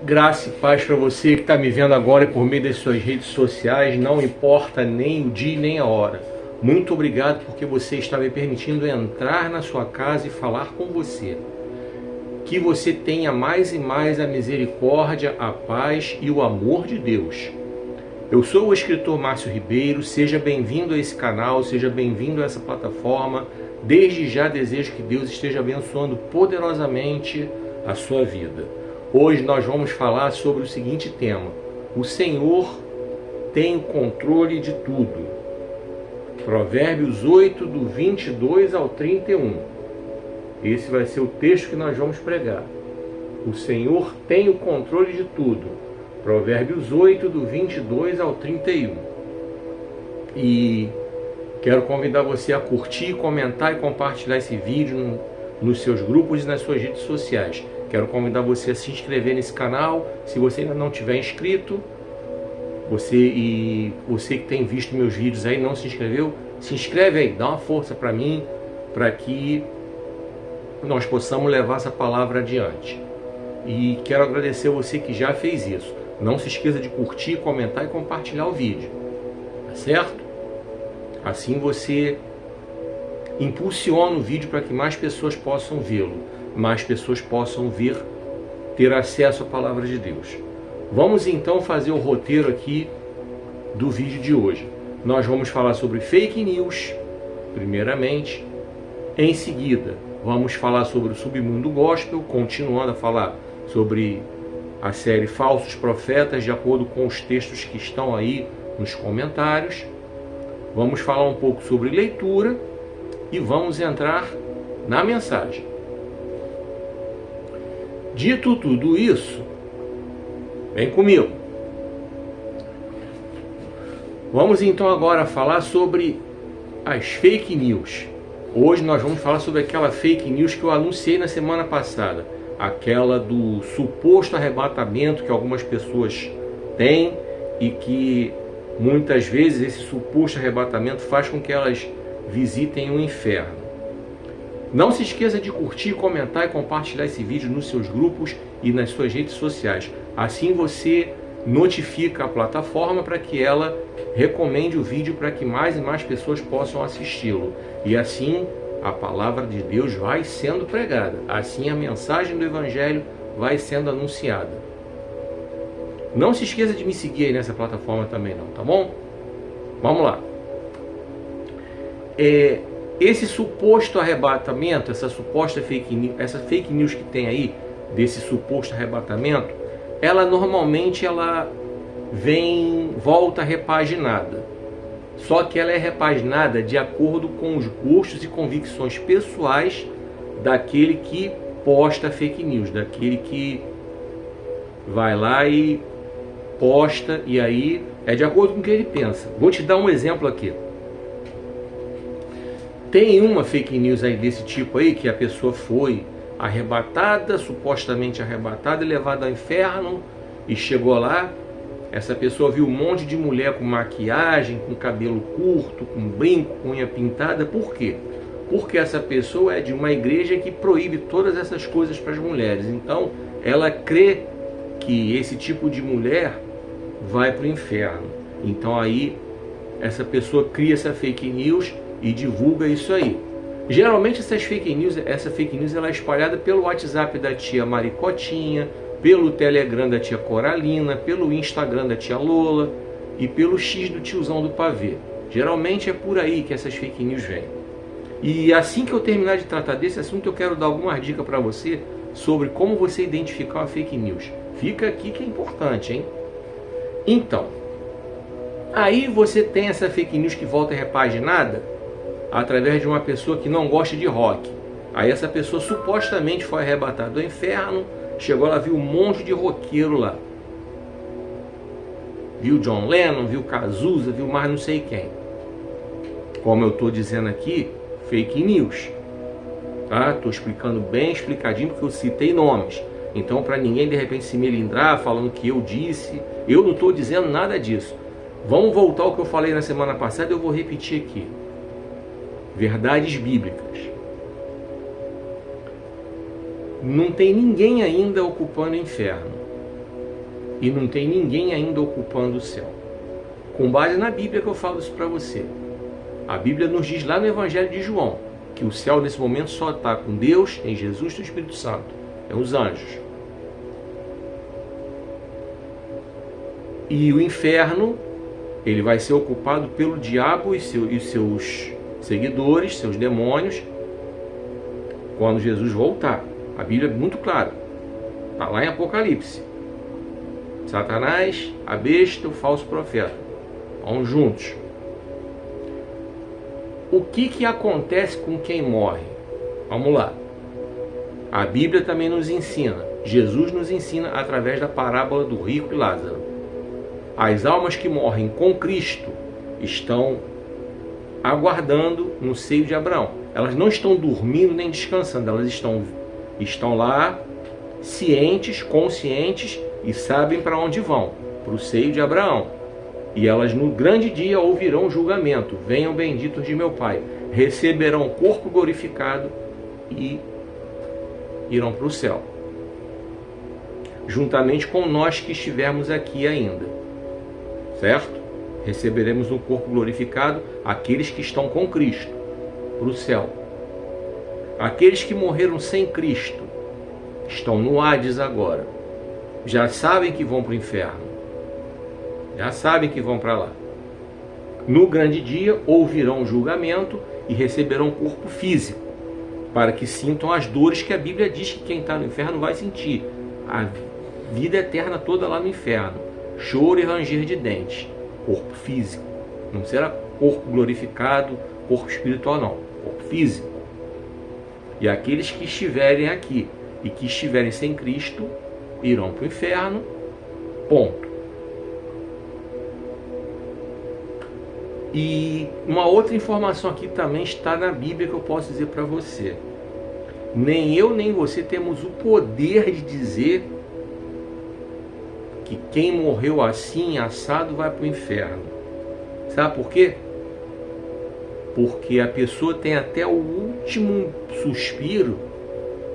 Graça e paz para você que está me vendo agora por meio das suas redes sociais, não importa nem o dia nem a hora. Muito obrigado porque você está me permitindo entrar na sua casa e falar com você. Que você tenha mais e mais a misericórdia, a paz e o amor de Deus. Eu sou o escritor Márcio Ribeiro, seja bem-vindo a esse canal, seja bem-vindo a essa plataforma. Desde já desejo que Deus esteja abençoando poderosamente a sua vida. Hoje nós vamos falar sobre o seguinte tema: o Senhor tem o controle de tudo. Provérbios 8, do 22 ao 31. Esse vai ser o texto que nós vamos pregar. O Senhor tem o controle de tudo. Provérbios 8, do 22 ao 31. E quero convidar você a curtir, comentar e compartilhar esse vídeo nos seus grupos e nas suas redes sociais. Quero convidar você a se inscrever nesse canal, se você ainda não tiver inscrito. Você que tem visto meus vídeos aí, não se inscreveu, se inscreve aí, dá uma força para mim, para que nós possamos levar essa palavra adiante. E quero agradecer você que já fez isso. Não se esqueça de curtir, comentar e compartilhar o vídeo, tá certo? Assim você impulsiona o vídeo para que mais pessoas possam vê-lo, mais pessoas possam ter acesso à palavra de Deus. Vamos então fazer o roteiro aqui do vídeo de hoje. Nós vamos falar sobre fake news, primeiramente. Em seguida, vamos falar sobre o submundo gospel, continuando a falar sobre a série Falsos Profetas, de acordo com os textos que estão aí nos comentários. Vamos falar um pouco sobre leitura e vamos entrar na mensagem. Dito tudo isso, vem comigo. Vamos então agora falar sobre as fake news. Hoje nós vamos falar sobre aquela fake news que eu anunciei na semana passada. Aquela do suposto arrebatamento que algumas pessoas têm e que muitas vezes esse suposto arrebatamento faz com que elas visitem o inferno. Não se esqueça de curtir, comentar e compartilhar esse vídeo nos seus grupos e nas suas redes sociais. Assim você notifica a plataforma para que ela recomende o vídeo para que mais e mais pessoas possam assisti-lo. E assim a palavra de Deus vai sendo pregada. Assim a mensagem do Evangelho vai sendo anunciada. Não se esqueça de me seguir aí nessa plataforma também não, tá bom? Vamos lá. Esse suposto arrebatamento, essa suposta fake news, essa fake news que tem aí, desse suposto arrebatamento, ela normalmente volta repaginada. Só que ela é repaginada de acordo com os gostos e convicções pessoais daquele que posta fake news, daquele que vai lá e posta, e aí é de acordo com o que ele pensa. Vou te dar um exemplo aqui. Tem uma fake news aí desse tipo aí, que a pessoa foi arrebatada, supostamente arrebatada e levada ao inferno, e chegou lá, essa pessoa viu um monte de mulher com maquiagem, com cabelo curto, com brinco, com unha pintada. Por quê? Porque essa pessoa é de uma igreja que proíbe todas essas coisas para as mulheres. Então ela crê que esse tipo de mulher vai para o inferno. Então aí essa pessoa cria essa fake news e divulga isso aí. Geralmente essa fake news ela é espalhada pelo WhatsApp da tia Maricotinha, pelo Telegram da tia Coralina, pelo Instagram da tia Lola e pelo X do tiozão do pavê. Geralmente é por aí que essas fake news vêm. E assim que eu terminar de tratar desse assunto, eu quero dar algumas dicas para você sobre como você identificar uma fake news. Fica aqui que é importante, hein? Então, aí você tem essa fake news que volta repaginada através de uma pessoa que não gosta de rock. Aí essa pessoa supostamente foi arrebatada do inferno, chegou lá, viu um monte de roqueiro lá. Viu John Lennon, viu Cazuza, viu mais não sei quem. Como eu estou dizendo aqui, fake news. Tá? Estou explicando bem explicadinho porque eu citei nomes. Então para ninguém de repente se melindrar falando que eu disse, eu não estou dizendo nada disso. Vamos voltar ao que eu falei na semana passada, eu vou repetir aqui. Verdades bíblicas. Não tem ninguém ainda ocupando o inferno. e não tem ninguém ainda ocupando o céu. Com base na Bíblia que eu falo isso para você. A Bíblia nos diz lá no Evangelho de João que o céu nesse momento só está com Deus, em Jesus e o Espírito Santo. É os anjos. E o inferno, ele vai ser ocupado pelo diabo e seus seguidores, seus demônios, quando Jesus voltar. A Bíblia é muito clara. Está lá em Apocalipse. Satanás, a besta, o falso profeta. Vão juntos. O que acontece com quem morre? Vamos lá. A Bíblia também nos ensina. Jesus nos ensina através da parábola do rico e Lázaro. As almas que morrem com Cristo estão aguardando no seio de Abraão. Elas não estão dormindo nem descansando. Elas estão lá cientes, conscientes e sabem para onde vão. Para o seio de Abraão. E elas no grande dia ouvirão o julgamento. Venham benditos de meu Pai. Receberão corpo glorificado e irão para o céu. Juntamente com nós que estivermos aqui ainda. Certo? Receberemos um corpo glorificado aqueles que estão com Cristo para o céu. Aqueles que morreram sem Cristo estão no Hades agora. Já sabem que vão para o inferno. Já sabem que vão para lá. No grande dia ouvirão o julgamento e receberão um corpo físico, para que sintam as dores que a Bíblia diz que quem está no inferno vai sentir. A vida eterna toda lá no inferno. Choro e ranger de dentes. Corpo físico. Não será corpo glorificado, corpo espiritual não. Corpo físico. E aqueles que estiverem aqui e que estiverem sem Cristo irão para o inferno. Ponto. E uma outra informação aqui também está na Bíblia que eu posso dizer para você. Nem eu nem você temos o poder de dizer que quem morreu assim, assado, vai para o inferno. Sabe por quê? Porque a pessoa tem até o último suspiro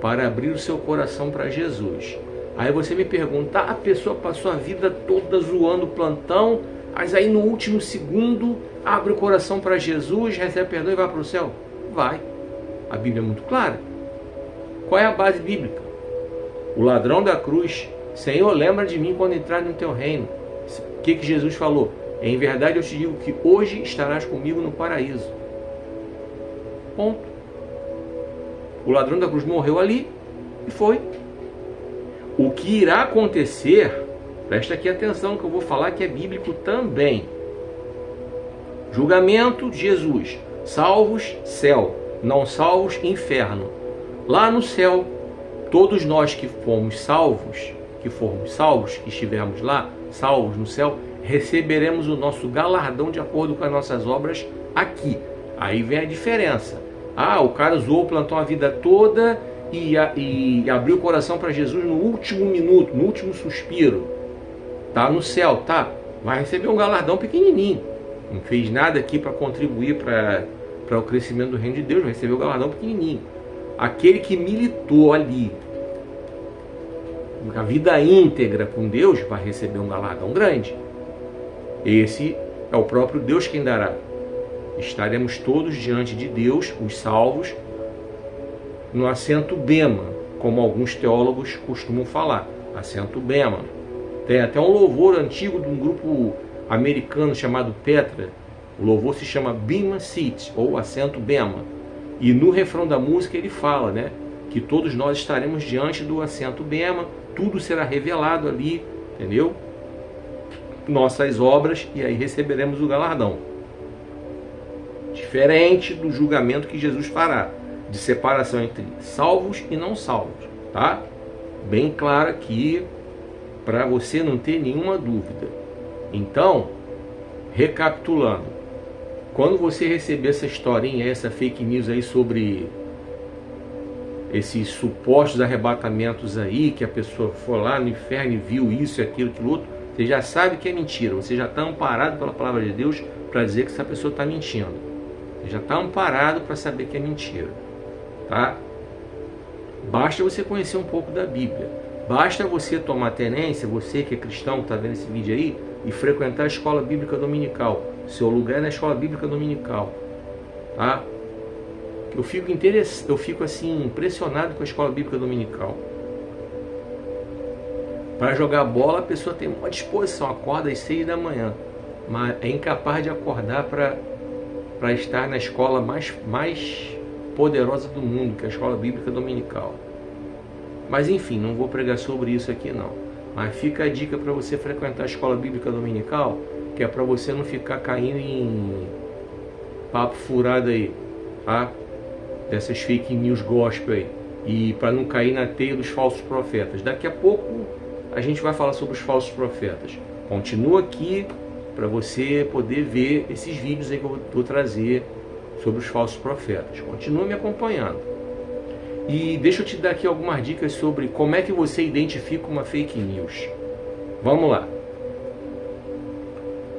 para abrir o seu coração para Jesus. Aí você me pergunta, a pessoa passou a vida toda zoando o plantão, mas aí no último segundo abre o coração para Jesus, recebe perdão e vai para o céu? Vai. A Bíblia é muito clara. Qual é a base bíblica? O ladrão da cruz, Senhor, lembra de mim quando entrar no teu reino. O que Jesus falou? Em verdade eu te digo que hoje estarás comigo no paraíso. Ponto. O ladrão da cruz morreu ali e foi. O que irá acontecer, presta aqui atenção que eu vou falar que é bíblico também. Julgamento, Jesus. Salvos, céu. Não salvos, inferno. Lá no céu, todos nós que formos salvos, que estivermos lá, salvos no céu, receberemos o nosso galardão de acordo com as nossas obras aqui. Aí vem a diferença. O cara zoou o plantão a vida toda e abriu o coração para Jesus no último minuto, no último suspiro. Tá no céu, tá? Vai receber um galardão pequenininho. Não fez nada aqui para contribuir para o crescimento do reino de Deus, vai receber o galardão pequenininho. Aquele que militou ali a vida íntegra com Deus vai receber um galardão grande. Esse é o próprio Deus quem dará. Estaremos todos diante de Deus, os salvos, no assento bema, como alguns teólogos costumam falar. Assento bema. Tem até um louvor antigo de um grupo americano chamado Petra. O louvor se chama Bema Seat, ou assento bema. E no refrão da música ele fala, né, que todos nós estaremos diante do assento bema, tudo será revelado ali, entendeu? Nossas obras, e aí receberemos o galardão. Diferente do julgamento que Jesus fará, de separação entre salvos e não salvos, tá? Bem claro aqui, para você não ter nenhuma dúvida. Então, recapitulando, quando você receber essa historinha, essa fake news aí sobre esses supostos arrebatamentos aí, que a pessoa foi lá no inferno e viu isso, aquilo, aquilo outro, você já sabe que é mentira, você já está amparado pela palavra de Deus para dizer que essa pessoa está mentindo. Você já está amparado para saber que é mentira, tá? Basta você conhecer um pouco da Bíblia. Basta você tomar tenência, você que é cristão, que está vendo esse vídeo aí, e frequentar a escola bíblica dominical. Seu lugar é na escola bíblica dominical, tá? Eu fico assim impressionado com a escola bíblica dominical. Para jogar bola a pessoa tem uma disposição, acorda às 6 da manhã, mas é incapaz de acordar para estar na escola mais poderosa do mundo, que é a escola bíblica dominical. Mas enfim, não vou pregar sobre isso aqui não. Mas fica a dica para você frequentar a escola bíblica dominical, que é para você não ficar caindo em papo furado aí, tá? Dessas fake news gospel aí. E para não cair na teia dos falsos profetas. Daqui a pouco a gente vai falar sobre os falsos profetas. Continua aqui para você poder ver esses vídeos aí que eu vou trazer sobre os falsos profetas. Continua me acompanhando. E deixa eu te dar aqui algumas dicas sobre como é que você identifica uma fake news. Vamos lá.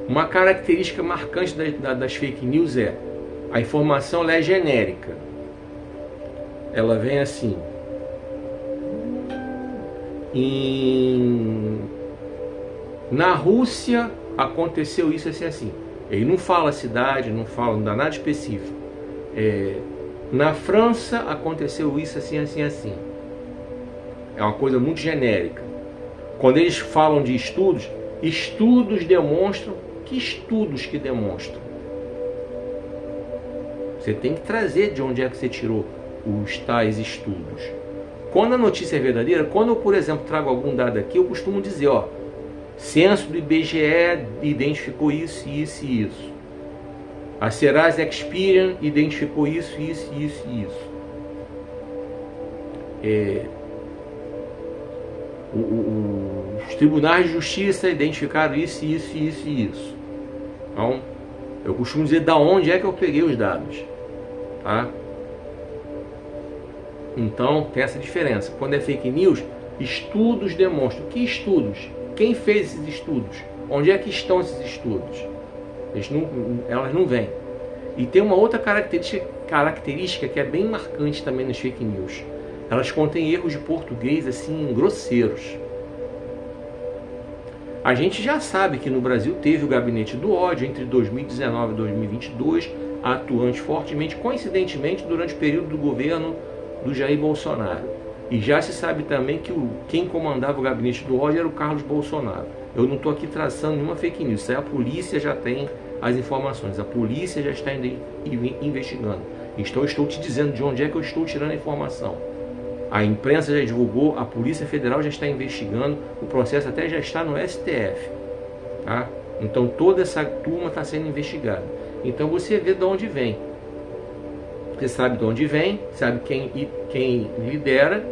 Uma característica marcante das fake news é a informação ela é genérica. Ela vem assim: na Rússia aconteceu isso assim assim. Ele não fala a cidade, não dá nada específico. Na França aconteceu isso assim assim assim. É uma coisa muito genérica. Quando eles falam de estudos, estudos demonstram. Que estudos que demonstram? Você tem que trazer de onde é que você tirou os tais estudos. Quando a notícia é verdadeira, quando eu, por exemplo, trago algum dado aqui, eu costumo dizer, ó, censo do IBGE identificou isso, isso e isso. A Serasa Experian identificou isso, isso, isso e isso. Os tribunais de justiça identificaram isso, isso, isso e isso. Então, eu costumo dizer da onde é que eu peguei os dados, tá? Então, tem essa diferença. Quando é fake news, estudos demonstram. Que estudos? Quem fez esses estudos? Onde é que estão esses estudos? Elas não vêm. E tem uma outra característica que é bem marcante também nas fake news. Elas contêm erros de português assim grosseiros. A gente já sabe que no Brasil teve o gabinete do ódio entre 2019 e 2022, atuante fortemente, coincidentemente, durante o período do governo do Jair Bolsonaro. E já se sabe também que quem comandava o gabinete do ódio era o Carlos Bolsonaro. Eu não estou aqui traçando nenhuma fake news, isso aí a polícia já tem as informações, a polícia já está investigando. Então eu estou te dizendo de onde é que eu estou tirando a informação. A imprensa já divulgou, a Polícia Federal já está investigando, o processo até já está no STF, tá? Então toda essa turma está sendo investigada. Então você vê de onde vem. Você sabe de onde vem, sabe quem lidera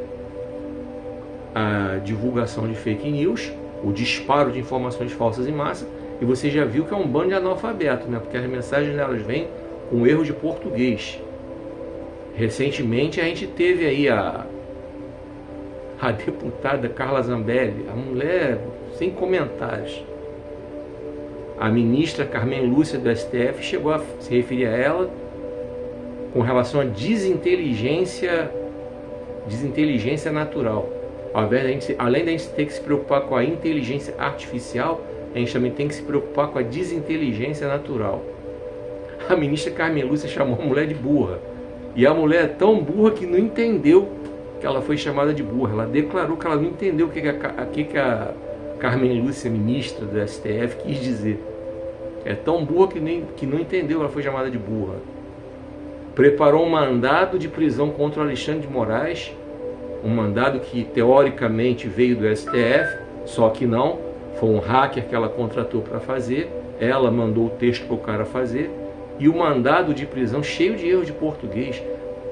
a divulgação de fake news, o disparo de informações falsas em massa, e você já viu que é um bando de analfabeto, né? Porque as mensagens delas vêm com erro de português. Recentemente a gente teve aí a deputada Carla Zambelli, a mulher sem comentários. A ministra Carmen Lúcia do STF chegou a se referir a ela com relação à desinteligência natural. Além da gente ter que se preocupar com a inteligência artificial, a gente também tem que se preocupar com a desinteligência natural. A ministra Carmen Lúcia chamou a mulher de burra. E a mulher é tão burra que não entendeu que ela foi chamada de burra. Ela declarou que ela não entendeu o que a Carmen Lúcia, ministra do STF, quis dizer. É tão burra que não entendeu, ela foi chamada de burra. Preparou um mandado de prisão contra o Alexandre de Moraes, um mandado que teoricamente veio do STF, só que não, foi um hacker que ela contratou para fazer, ela mandou o texto para o cara fazer, e o mandado de prisão cheio de erros de português.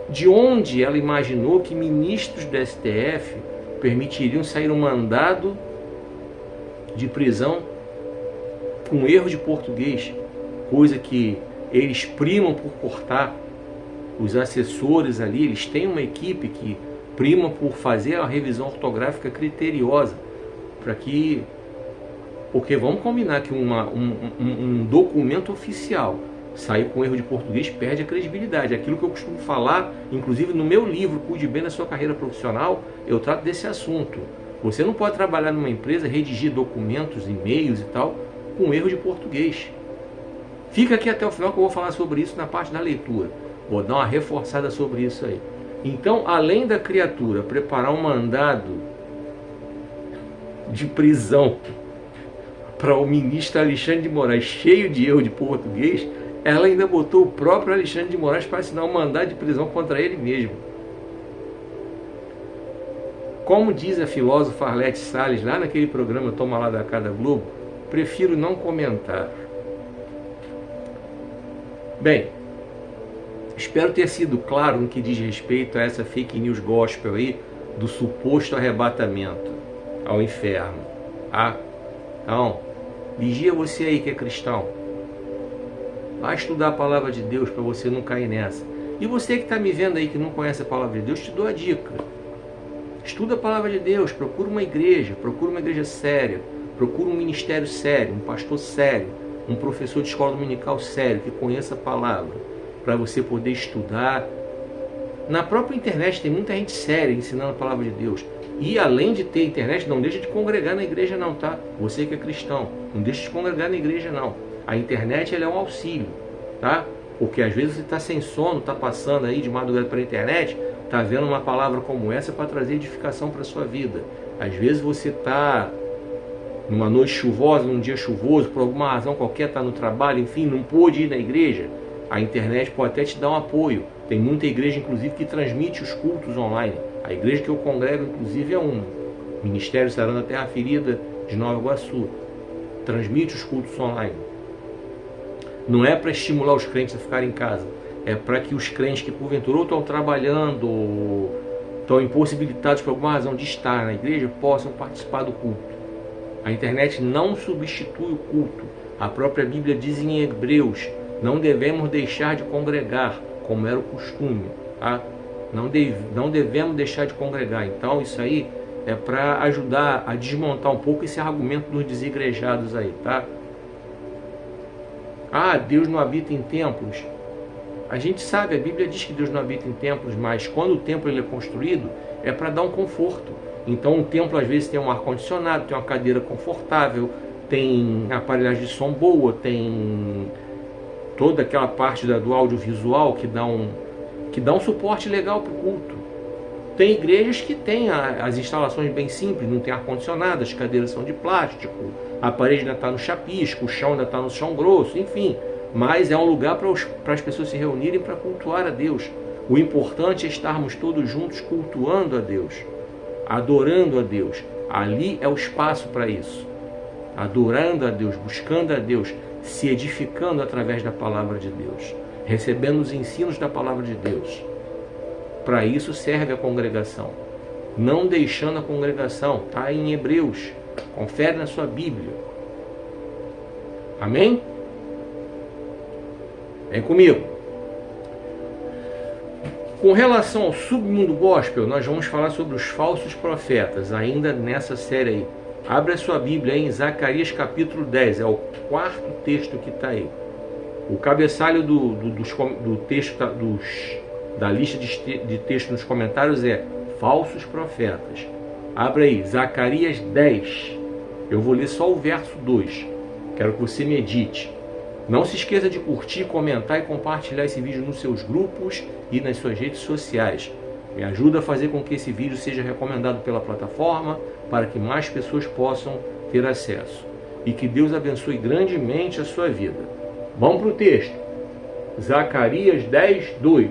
De onde ela imaginou que ministros do STF permitiriam sair um mandado de prisão com erro de português, coisa que eles primam por cortar. Os assessores ali, eles têm uma equipe que prima por fazer a revisão ortográfica criteriosa, porque vamos combinar que um documento oficial sair com erro de português perde a credibilidade. Aquilo que eu costumo falar, inclusive no meu livro Cuide Bem da Sua Carreira Profissional, eu trato desse assunto. Você não pode trabalhar numa empresa, redigir documentos, e-mails e tal, com erro de português. Fica aqui até o final que eu vou falar sobre isso na parte da leitura. Vou dar uma reforçada sobre isso aí. Então, além da criatura preparar um mandado de prisão para o ministro Alexandre de Moraes cheio de erro de português, ela ainda botou o próprio Alexandre de Moraes para assinar um mandado de prisão contra ele mesmo. Como diz a filósofa Arlete Salles lá naquele programa Toma Lá da Cá da Globo, prefiro não comentar. Bem, espero ter sido claro no que diz respeito a essa fake news gospel aí do suposto arrebatamento ao inferno. Então, vigia você aí que é cristão. Vai estudar a palavra de Deus para você não cair nessa. E você que está me vendo aí que não conhece a palavra de Deus, te dou a dica. Estuda a palavra de Deus, procura uma igreja séria, procura um ministério sério, um pastor sério, um professor de escola dominical sério, que conheça a palavra, para você poder estudar. Na própria internet tem muita gente séria ensinando a palavra de Deus. E além de ter internet, não deixa de congregar na igreja não, tá? Você que é cristão, não deixa de congregar na igreja não. A internet ela é um auxílio, tá? Porque às vezes você está sem sono, está passando aí de madrugada pela internet, está vendo uma palavra como essa para trazer edificação para a sua vida. Às vezes você está numa noite chuvosa, num dia chuvoso, por alguma razão qualquer, está no trabalho, enfim, não pôde ir na igreja. A internet pode até te dar um apoio. Tem muita igreja, inclusive, que transmite os cultos online. A igreja que eu congrego, inclusive, é uma. Ministério Sarando a Terra Ferida de Nova Iguaçu. Transmite os cultos online. Não é para estimular os crentes a ficarem em casa. É para que os crentes que porventura ou estão trabalhando, ou estão impossibilitados por alguma razão de estar na igreja, possam participar do culto. A internet não substitui o culto. A própria Bíblia diz em Hebreus, não devemos deixar de congregar, como era o costume. Tá? Não devemos deixar de congregar. Então isso aí é para ajudar a desmontar um pouco esse argumento dos desigrejados aí. Tá? Deus não habita em templos. A gente sabe, a Bíblia diz que Deus não habita em templos, mas quando o templo ele é construído, é para dar um conforto. Então o templo às vezes tem um ar-condicionado, tem uma cadeira confortável, tem aparelhagem de som boa, tem toda aquela parte do audiovisual que dá um suporte legal para o culto. Tem igrejas que têm as instalações bem simples, não tem ar-condicionado, as cadeiras são de plástico, a parede ainda está no chapisco, o chão ainda está no chão grosso, enfim. Mas é um lugar para as pessoas se reunirem para cultuar a Deus. O importante é estarmos todos juntos cultuando a Deus, adorando a Deus. Ali é o espaço para isso. Adorando a Deus, buscando a Deus, se edificando através da palavra de Deus, recebendo os ensinos da palavra de Deus. Para isso serve a congregação. Não deixando a congregação, está em Hebreus. Confere na sua Bíblia. Amém? Vem comigo. Com relação ao submundo gospel, nós vamos falar sobre os falsos profetas, ainda nessa série aí. Abre a sua Bíblia em Zacarias capítulo 10, é o quarto texto que está aí. O cabeçalho do texto, da lista de texto nos comentários é falsos profetas. Abre aí, Zacarias 10. Eu vou ler só o verso 2. Quero que você medite. Não se esqueça de curtir, comentar e compartilhar esse vídeo nos seus grupos e nas suas redes sociais. Me ajuda a fazer com que esse vídeo seja recomendado pela plataforma para que mais pessoas possam ter acesso. E que Deus abençoe grandemente a sua vida. Vamos para o texto. Zacarias 10, 2.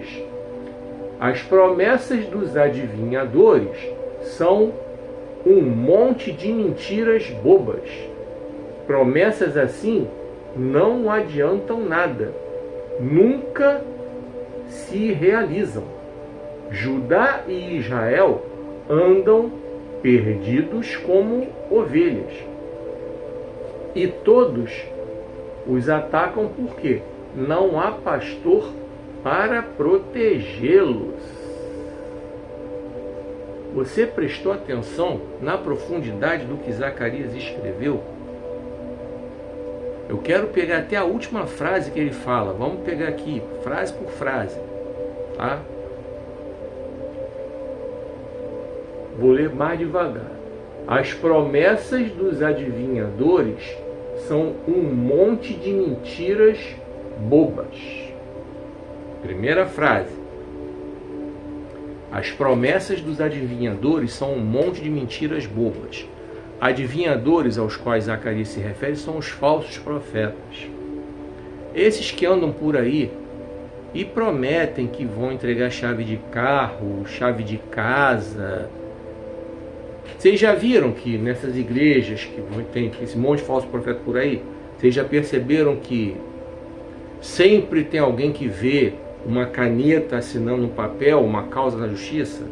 As promessas dos adivinhadores são um monte de mentiras bobas. Promessas assim não adiantam nada, nunca se realizam. Judá e Israel andam perdidos como ovelhas, e todos os atacam porque não há pastor para protegê-los. Você prestou atenção na profundidade do que Zacarias escreveu? Eu quero pegar até a última frase que ele fala. Vamos pegar aqui, frase por frase. Tá? Vou ler mais devagar. As promessas dos adivinhadores são um monte de mentiras bobas. Primeira frase. As promessas dos adivinhadores são um monte de mentiras bobas. Adivinhadores aos quais Zacarias se refere são os falsos profetas. Esses que andam por aí e prometem que vão entregar chave de carro, chave de casa. Vocês já viram que nessas igrejas que tem esse monte de falso profeta por aí, vocês já perceberam que sempre tem alguém que vê uma caneta assinando um papel, uma causa na justiça?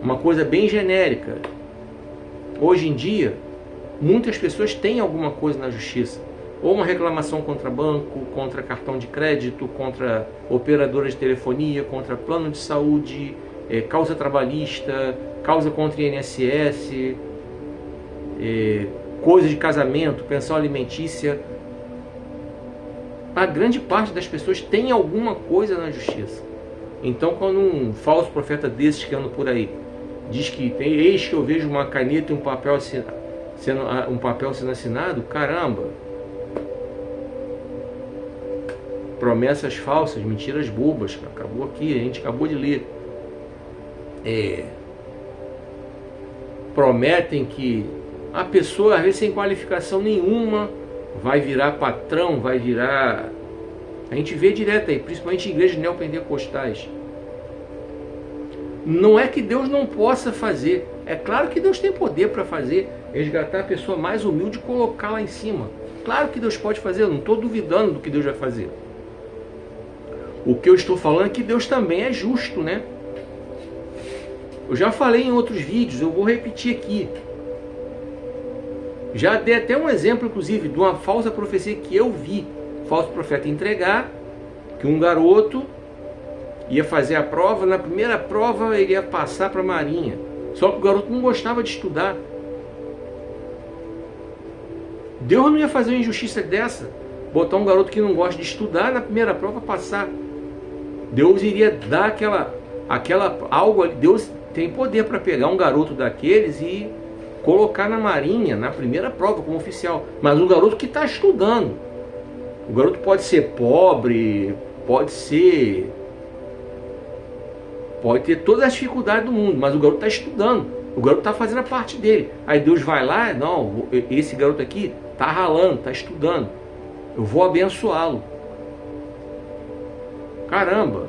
Uma coisa bem genérica. Hoje em dia, muitas pessoas têm alguma coisa na justiça. Ou uma reclamação contra banco, contra cartão de crédito, contra operadora de telefonia, contra plano de saúde, causa trabalhista, causa contra INSS, coisa de casamento, pensão alimentícia. A grande parte das pessoas tem alguma coisa na justiça. Então, quando um falso profeta desses que anda por aí diz que eis que eu vejo uma caneta e um papel sendo assinado, caramba! Promessas falsas, mentiras bobas, acabou aqui, a gente acabou de ler. Prometem que a pessoa, às vezes sem qualificação nenhuma, vai virar patrão, vai virar... A gente vê direto aí, principalmente em igrejas neopentecostais. Não é que Deus não possa fazer. É claro que Deus tem poder para fazer, resgatar a pessoa mais humilde e colocar lá em cima. Claro que Deus pode fazer, eu não estou duvidando do que Deus vai fazer. O que eu estou falando é que Deus também é justo, né? Eu já falei em outros vídeos, eu vou repetir aqui. Já dei até um exemplo, inclusive, de uma falsa profecia que eu vi. Falso profeta entregar que um garoto ia fazer a prova, na primeira prova ele ia passar para a marinha. Só que o garoto não gostava de estudar. Deus não ia fazer uma injustiça dessa, botar um garoto que não gosta de estudar na primeira prova passar. Deus iria dar aquela algo ali. Deus tem poder para pegar um garoto daqueles e colocar na marinha, na primeira prova, como oficial. Mas um garoto que está estudando. O garoto pode ser pobre, pode ter todas as dificuldades do mundo, mas o garoto está estudando. O garoto está fazendo a parte dele. Aí Deus vai lá, não, esse garoto aqui está ralando, está estudando. Eu vou abençoá-lo. Caramba,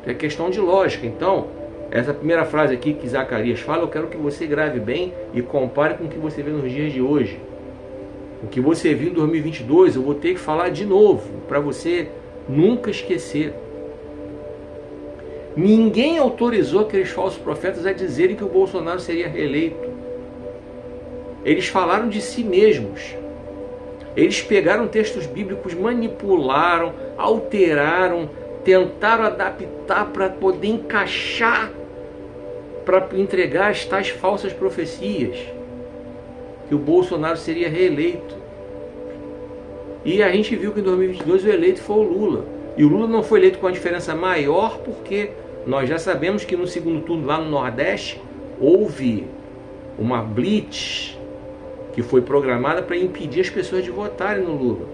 é questão de lógica. Então, essa primeira frase aqui que Zacarias fala, eu quero que você grave bem e compare com o que você vê nos dias de hoje. O que você viu em 2022, eu vou ter que falar de novo, para você nunca esquecer. Ninguém autorizou aqueles falsos profetas a dizerem que o Bolsonaro seria reeleito. Eles falaram de si mesmos. Eles pegaram textos bíblicos, manipularam, alteraram, tentaram adaptar para poder encaixar, para entregar as tais falsas profecias, que o Bolsonaro seria reeleito. E a gente viu que em 2022 o eleito foi o Lula. E o Lula não foi eleito com a diferença maior, porque nós já sabemos que no segundo turno lá no Nordeste houve uma blitz que foi programada para impedir as pessoas de votarem no Lula.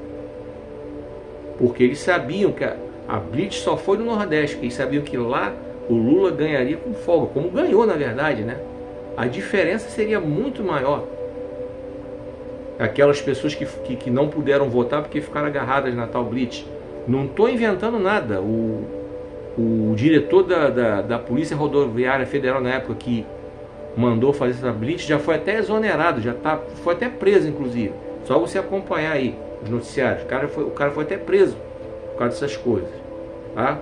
Porque eles sabiam que a blitz só foi no Nordeste, porque eles sabiam que lá o Lula ganharia com folga, como ganhou na verdade, né? A diferença seria muito maior. Aquelas pessoas que não puderam votar porque ficaram agarradas na tal blitz. Não estou inventando nada. O diretor da Polícia Rodoviária Federal na época que mandou fazer essa blitz já foi até exonerado, foi até preso inclusive. Só você acompanhar aí os noticiários. O cara foi até preso por causa dessas coisas, tá?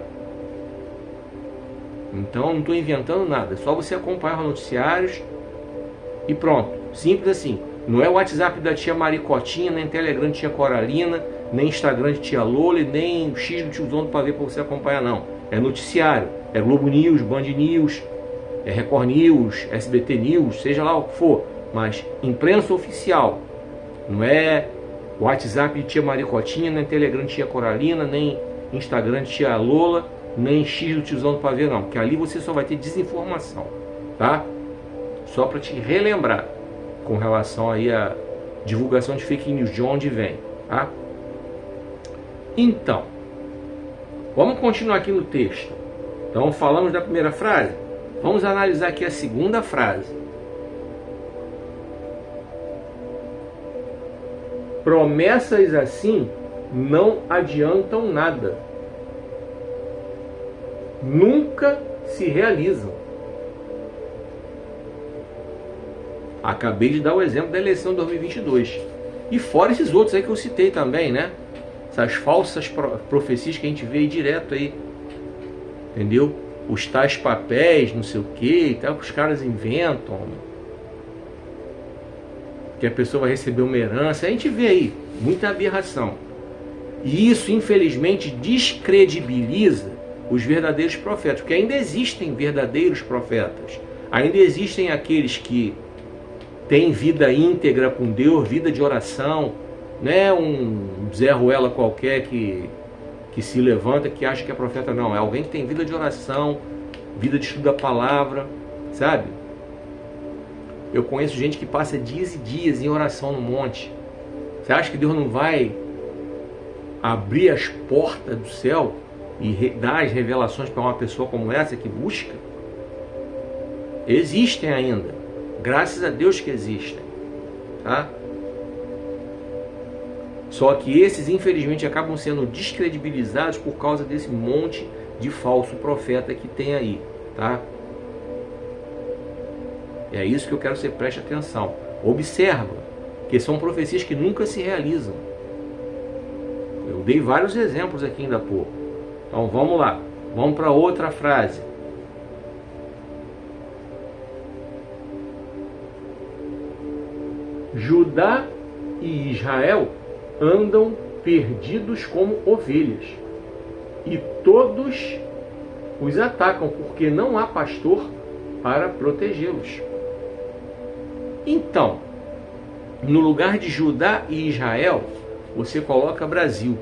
Então não estou inventando nada, é só você acompanhar os noticiários e pronto, simples assim. Não é o WhatsApp da tia Maricotinha, nem Telegram de tia Coralina, nem Instagram de tia Lola, nem o X do tiozão do pavê para você acompanhar, não. É noticiário, é Globo News, Band News, é Record News, SBT News, seja lá o que for, mas imprensa oficial. Não é WhatsApp de tia Maricotinha, nem Telegram de tia Coralina, nem Instagram de tia Lola, nem X do tiozão do pavê, não. Porque ali você só vai ter desinformação, tá? Só para te relembrar com relação aí à divulgação de fake news, de onde vem, tá? Então, vamos continuar aqui no texto. Então, falamos da primeira frase. Vamos analisar aqui a segunda frase. Promessas assim não adiantam nada. Nunca se realizam. Acabei de dar o exemplo da eleição de 2022. E fora esses outros aí que eu citei também, né? Essas falsas profecias que a gente vê aí direto aí. Entendeu? Os tais papéis, não sei o que e tal, que os caras inventam. Que a pessoa vai receber uma herança. A gente vê aí muita aberração. E isso, infelizmente, descredibiliza os verdadeiros profetas. Porque ainda existem verdadeiros profetas. Ainda existem aqueles que têm vida íntegra com Deus, vida de oração. Não é um Zé Ruela qualquer que se levanta, que acha que é profeta, não. É alguém que tem vida de oração, vida de estudo da palavra, sabe? Eu conheço gente que passa dias e dias em oração no monte. Você acha que Deus não vai abrir as portas do céu e dar as revelações para uma pessoa como essa que busca? Existem ainda. Graças a Deus que existem. Tá? Só que esses, infelizmente, acabam sendo descredibilizados por causa desse monte de falso profeta que tem aí, tá? É isso que eu quero que você preste atenção. Observa que são profecias que nunca se realizam. Eu dei vários exemplos aqui ainda há pouco. Então vamos lá, vamos para outra frase. Judá e Israel andam perdidos como ovelhas, e todos os atacam, porque não há pastor para protegê-los. Então, no lugar de Judá e Israel, você coloca Brasil.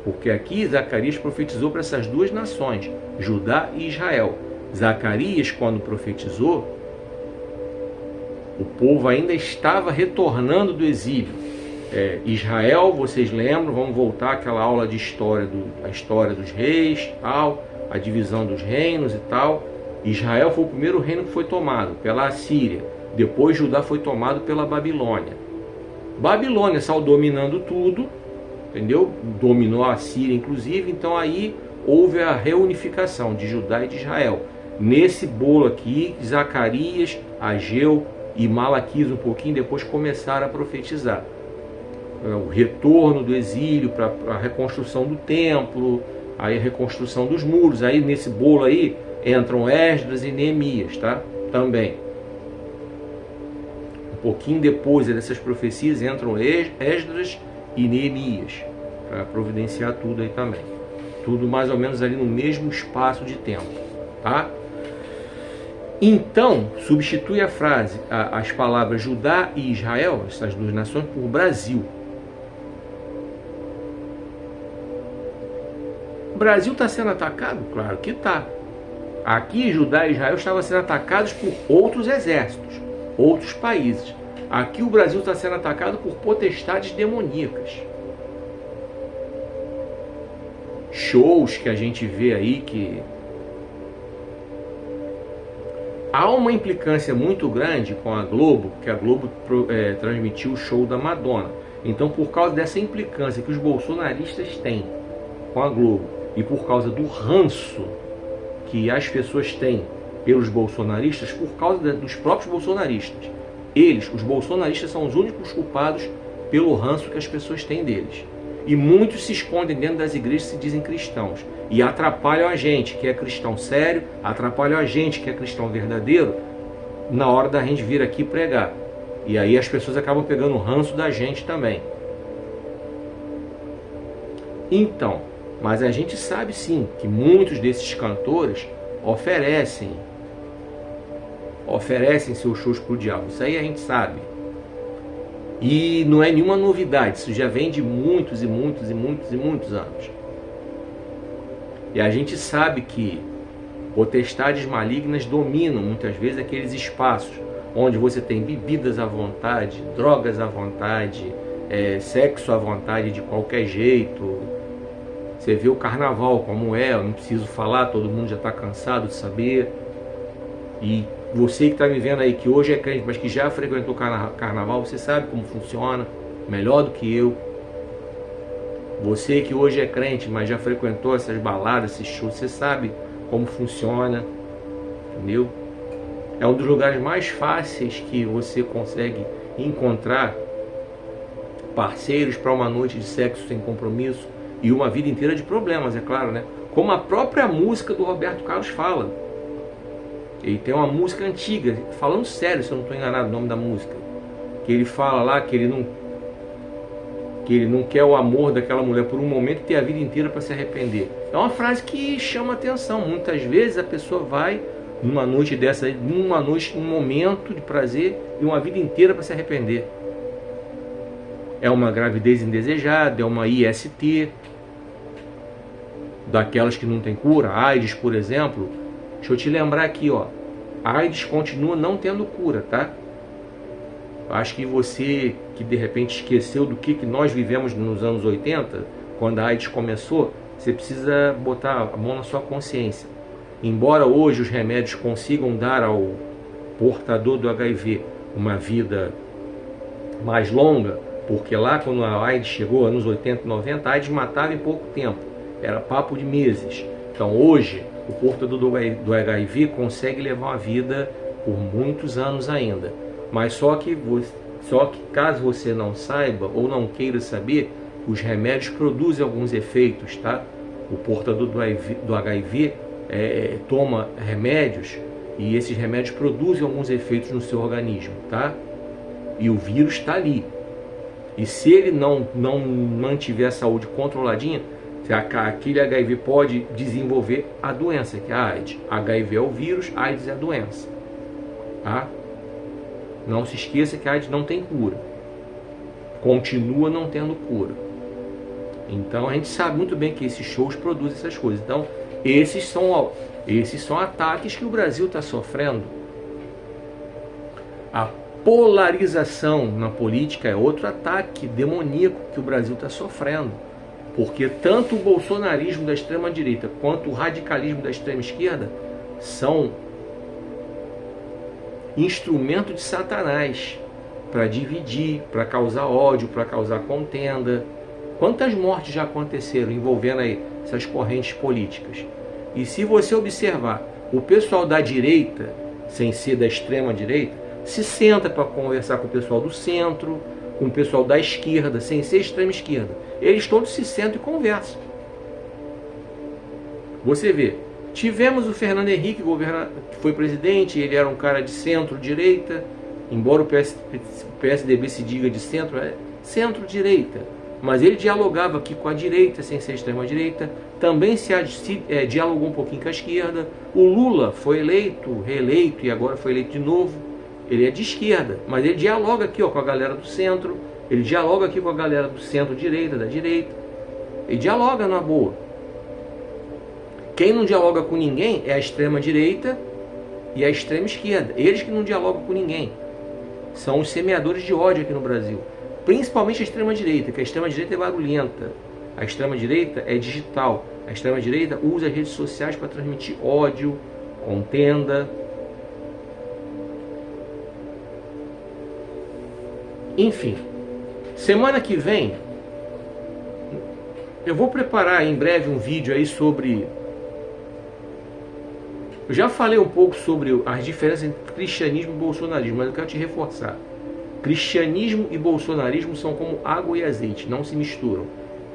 Porque aqui Zacarias profetizou para essas duas nações, Judá e Israel. Zacarias, quando profetizou, o povo ainda estava retornando do exílio. Israel, vocês lembram, vamos voltar àquela aula de história, a história dos reis, tal, a divisão dos reinos e tal. Israel foi o primeiro reino que foi tomado pela Assíria. Depois Judá foi tomado pela Babilônia. Babilônia saiu dominando tudo, entendeu? Dominou a Assíria inclusive, então aí houve a reunificação de Judá e de Israel. Nesse bolo aqui, Zacarias, Ageu e Malaquias um pouquinho depois começaram a profetizar. O retorno do exílio para a reconstrução do templo, aí a reconstrução dos muros. Aí nesse bolo aí entram Esdras e Neemias, tá? Também. Um pouquinho depois dessas profecias entram Esdras e Neemias, para providenciar tudo aí também. Tudo mais ou menos ali no mesmo espaço de tempo, tá? Então, substitui a frase, as palavras Judá e Israel, essas duas nações, por Brasil. O Brasil está sendo atacado? Claro que está. Aqui Judá e Israel estavam sendo atacados por outros exércitos, outros países. Aqui o Brasil está sendo atacado por potestades demoníacas. Shows que a gente vê aí que há uma implicância muito grande com a Globo, que a Globo transmitiu o show da Madonna. Então, por causa dessa implicância que os bolsonaristas têm com a Globo e por causa do ranço que as pessoas têm pelos bolsonaristas, por causa dos próprios bolsonaristas, os bolsonaristas, são os únicos culpados pelo ranço que as pessoas têm deles. E muitos se escondem dentro das igrejas e se dizem cristãos. E atrapalham a gente que é cristão sério, atrapalham a gente que é cristão verdadeiro, na hora da gente vir aqui pregar. E aí as pessoas acabam pegando o ranço da gente também. Então, mas a gente sabe sim que muitos desses cantores oferecem seus shows para o diabo. Isso aí a gente sabe. E não é nenhuma novidade, isso já vem de muitos e muitos e muitos e muitos anos. E a gente sabe que Potestades malignas dominam muitas vezes aqueles espaços onde você tem bebidas à vontade, drogas à vontade, sexo à vontade de qualquer jeito. Você vê o carnaval como é, eu não preciso falar, todo mundo já está cansado de saber. E você que está me vendo aí, que hoje é crente, mas que já frequentou carnaval, você sabe como funciona, melhor do que eu. Você que hoje é crente, mas já frequentou essas baladas, esses shows, você sabe como funciona, entendeu? É um dos lugares mais fáceis que você consegue encontrar parceiros para uma noite de sexo sem compromisso e uma vida inteira de problemas, é claro, né? Como a própria música do Roberto Carlos fala. Ele tem uma música antiga, falando sério, se eu não estou enganado, o nome da música, que ele fala lá que ele não quer o amor daquela mulher por um momento e ter a vida inteira para se arrepender. É uma frase que chama atenção. Muitas vezes a pessoa vai numa noite dessa, num momento de prazer e uma vida inteira para se arrepender. É uma gravidez indesejada, é uma IST, daquelas que não tem cura, AIDS, por exemplo. Deixa eu te lembrar aqui, ó, a AIDS continua não tendo cura, tá? Acho que você que de repente esqueceu do que nós vivemos nos anos 80, quando a AIDS começou, você precisa botar a mão na sua consciência. Embora hoje os remédios consigam dar ao portador do HIV uma vida mais longa, porque lá quando a AIDS chegou, anos 80 e 90, a AIDS matava em pouco tempo, era papo de meses. Então hoje o portador do HIV consegue levar uma vida por muitos anos ainda. Mas só que caso você não saiba ou não queira saber, os remédios produzem alguns efeitos, tá? O portador do HIV toma remédios e esses remédios produzem alguns efeitos no seu organismo, tá? E o vírus está ali. E se ele não mantiver a saúde controladinha, aquele HIV pode desenvolver a doença, que é a AIDS. HIV é o vírus, AIDS é a doença, tá? Não se esqueça que a AIDS não tem cura. Continua não tendo cura. Então a gente sabe muito bem que esses shows produzem essas coisas. Então esses são ataques que o Brasil está sofrendo. A polarização na política é outro ataque demoníaco que o Brasil está sofrendo. Porque tanto o bolsonarismo da extrema-direita quanto o radicalismo da extrema-esquerda são instrumento de Satanás para dividir, para causar ódio, para causar contenda. Quantas mortes já aconteceram envolvendo aí essas correntes políticas? E se você observar, o pessoal da direita, sem ser da extrema direita, se senta para conversar com o pessoal do centro, com o pessoal da esquerda, sem ser extrema esquerda. Eles todos se sentam e conversam. Você vê, tivemos o Fernando Henrique, que foi presidente, ele era um cara de centro-direita, embora o PSDB se diga de centro, é centro-direita. Mas ele dialogava aqui com a direita, sem ser extrema-direita, também dialogou um pouquinho com a esquerda. O Lula foi reeleito e agora foi eleito de novo. Ele é de esquerda, mas ele dialoga aqui com a galera do centro, ele dialoga aqui com a galera do centro-direita, da direita. Ele dialoga na boa. Quem não dialoga com ninguém é a extrema-direita e a extrema-esquerda. Eles que não dialogam com ninguém. São os semeadores de ódio aqui no Brasil. Principalmente a extrema-direita, que a extrema-direita é barulhenta. A extrema-direita é digital. A extrema-direita usa as redes sociais para transmitir ódio, contenda. Enfim, semana que vem eu vou preparar em breve um vídeo aí sobre... Eu já falei um pouco sobre as diferenças entre cristianismo e bolsonarismo, mas eu quero te reforçar. Cristianismo e bolsonarismo são como água e azeite, não se misturam.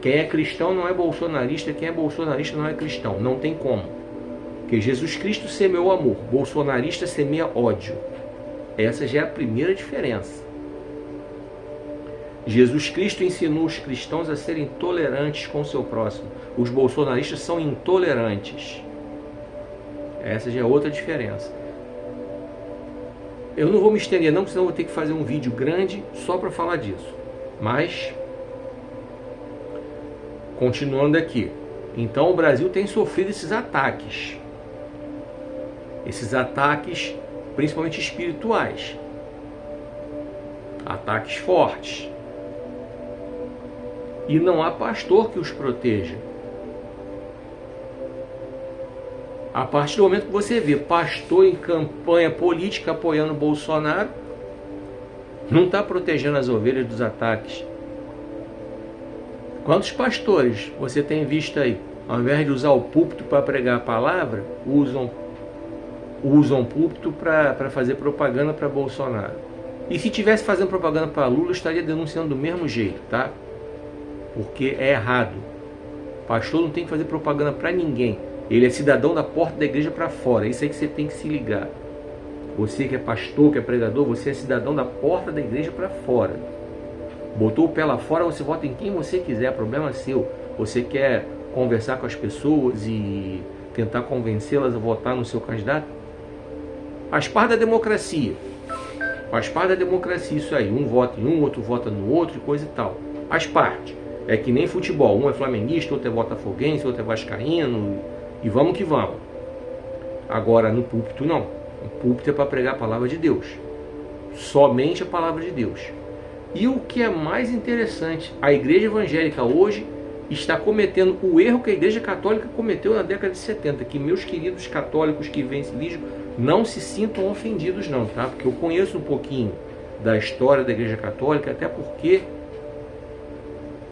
Quem é cristão não é bolsonarista, quem é bolsonarista não é cristão, não tem como. Porque Jesus Cristo semeou amor, bolsonarista semeia ódio. Essa já é a primeira diferença. Jesus Cristo ensinou os cristãos a serem tolerantes com o seu próximo. Os bolsonaristas são intolerantes. Essa já é outra diferença. Eu não vou me estender não, porque senão eu vou ter que fazer um vídeo grande só para falar disso. Mas, continuando aqui. Então o Brasil tem sofrido esses ataques. esses ataques, principalmente espirituais, ataques fortes. E não há pastor que os proteja. A partir do momento que você vê pastor em campanha política apoiando Bolsonaro, não está protegendo as ovelhas dos ataques. Quantos pastores você tem visto aí, ao invés de usar o púlpito para pregar a palavra, usam o púlpito para fazer propaganda para Bolsonaro? E se tivesse fazendo propaganda para Lula, estaria denunciando do mesmo jeito, tá? Porque é errado. Pastor não tem que fazer propaganda para ninguém. Ele é cidadão da porta da igreja para fora. Isso aí que você tem que se ligar. Você que é pastor, que é pregador, você é cidadão da porta da igreja para fora. Botou o pé lá fora, você vota em quem você quiser, problema é seu. Você quer conversar com as pessoas e tentar convencê-las a votar no seu candidato? Faz parte da democracia. Faz parte da democracia isso aí. Um vota em um, outro vota no outro e coisa e tal. Faz parte. É que nem futebol. Um é flamenguista, outro é botafoguense, outro é vascaíno. E vamos que vamos. Agora, no púlpito, não. O púlpito é para pregar a palavra de Deus. Somente a palavra de Deus. E o que é mais interessante, a igreja evangélica hoje está cometendo o erro que a igreja católica cometeu na década de 70. Que meus queridos católicos que vêm esse vídeo não se sintam ofendidos não, tá? Porque eu conheço um pouquinho da história da igreja católica, até porque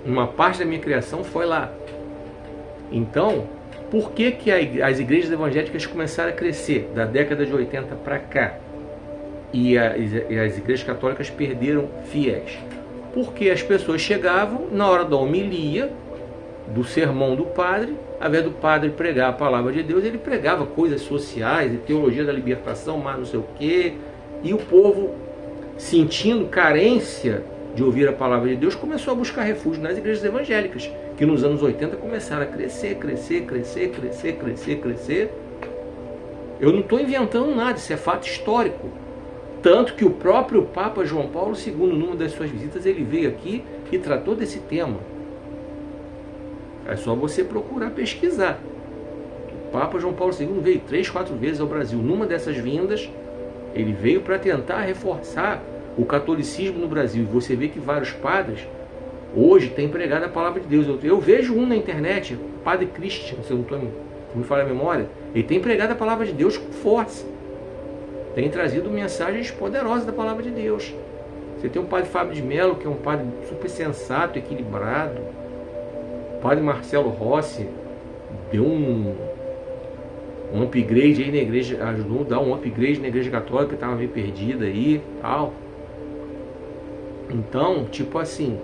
uma parte da minha criação foi lá. Então, por que as igrejas evangélicas começaram a crescer da década de 80 para cá? E as igrejas católicas perderam fiéis? Porque as pessoas chegavam na hora da homilia, do sermão do padre, ao invés do padre pregar a palavra de Deus, ele pregava coisas sociais e teologia da libertação, mas não sei o quê. E o povo, sentindo carência de ouvir a palavra de Deus, começou a buscar refúgio nas igrejas evangélicas, que nos anos 80 começaram a crescer. Eu não estou inventando nada, isso é fato histórico. Tanto que o próprio Papa João Paulo II, numa das suas visitas, ele veio aqui e tratou desse tema. É só você procurar pesquisar. O Papa João Paulo II veio 3, 4 vezes ao Brasil. Numa dessas vindas, ele veio para tentar reforçar o catolicismo no Brasil. E você vê que vários padres hoje têm pregado a palavra de Deus. Eu vejo um na internet, o Padre Christian, se eu não me falha a memória, ele tem pregado a palavra de Deus com força. Tem trazido mensagens poderosas da palavra de Deus. Você tem o Padre Fábio de Mello, que é um padre super sensato, equilibrado. O Padre Marcelo Rossi deu um upgrade aí na igreja, ajudou a dar um upgrade na igreja católica, que estava meio perdida aí, tal. Então, tipo assim,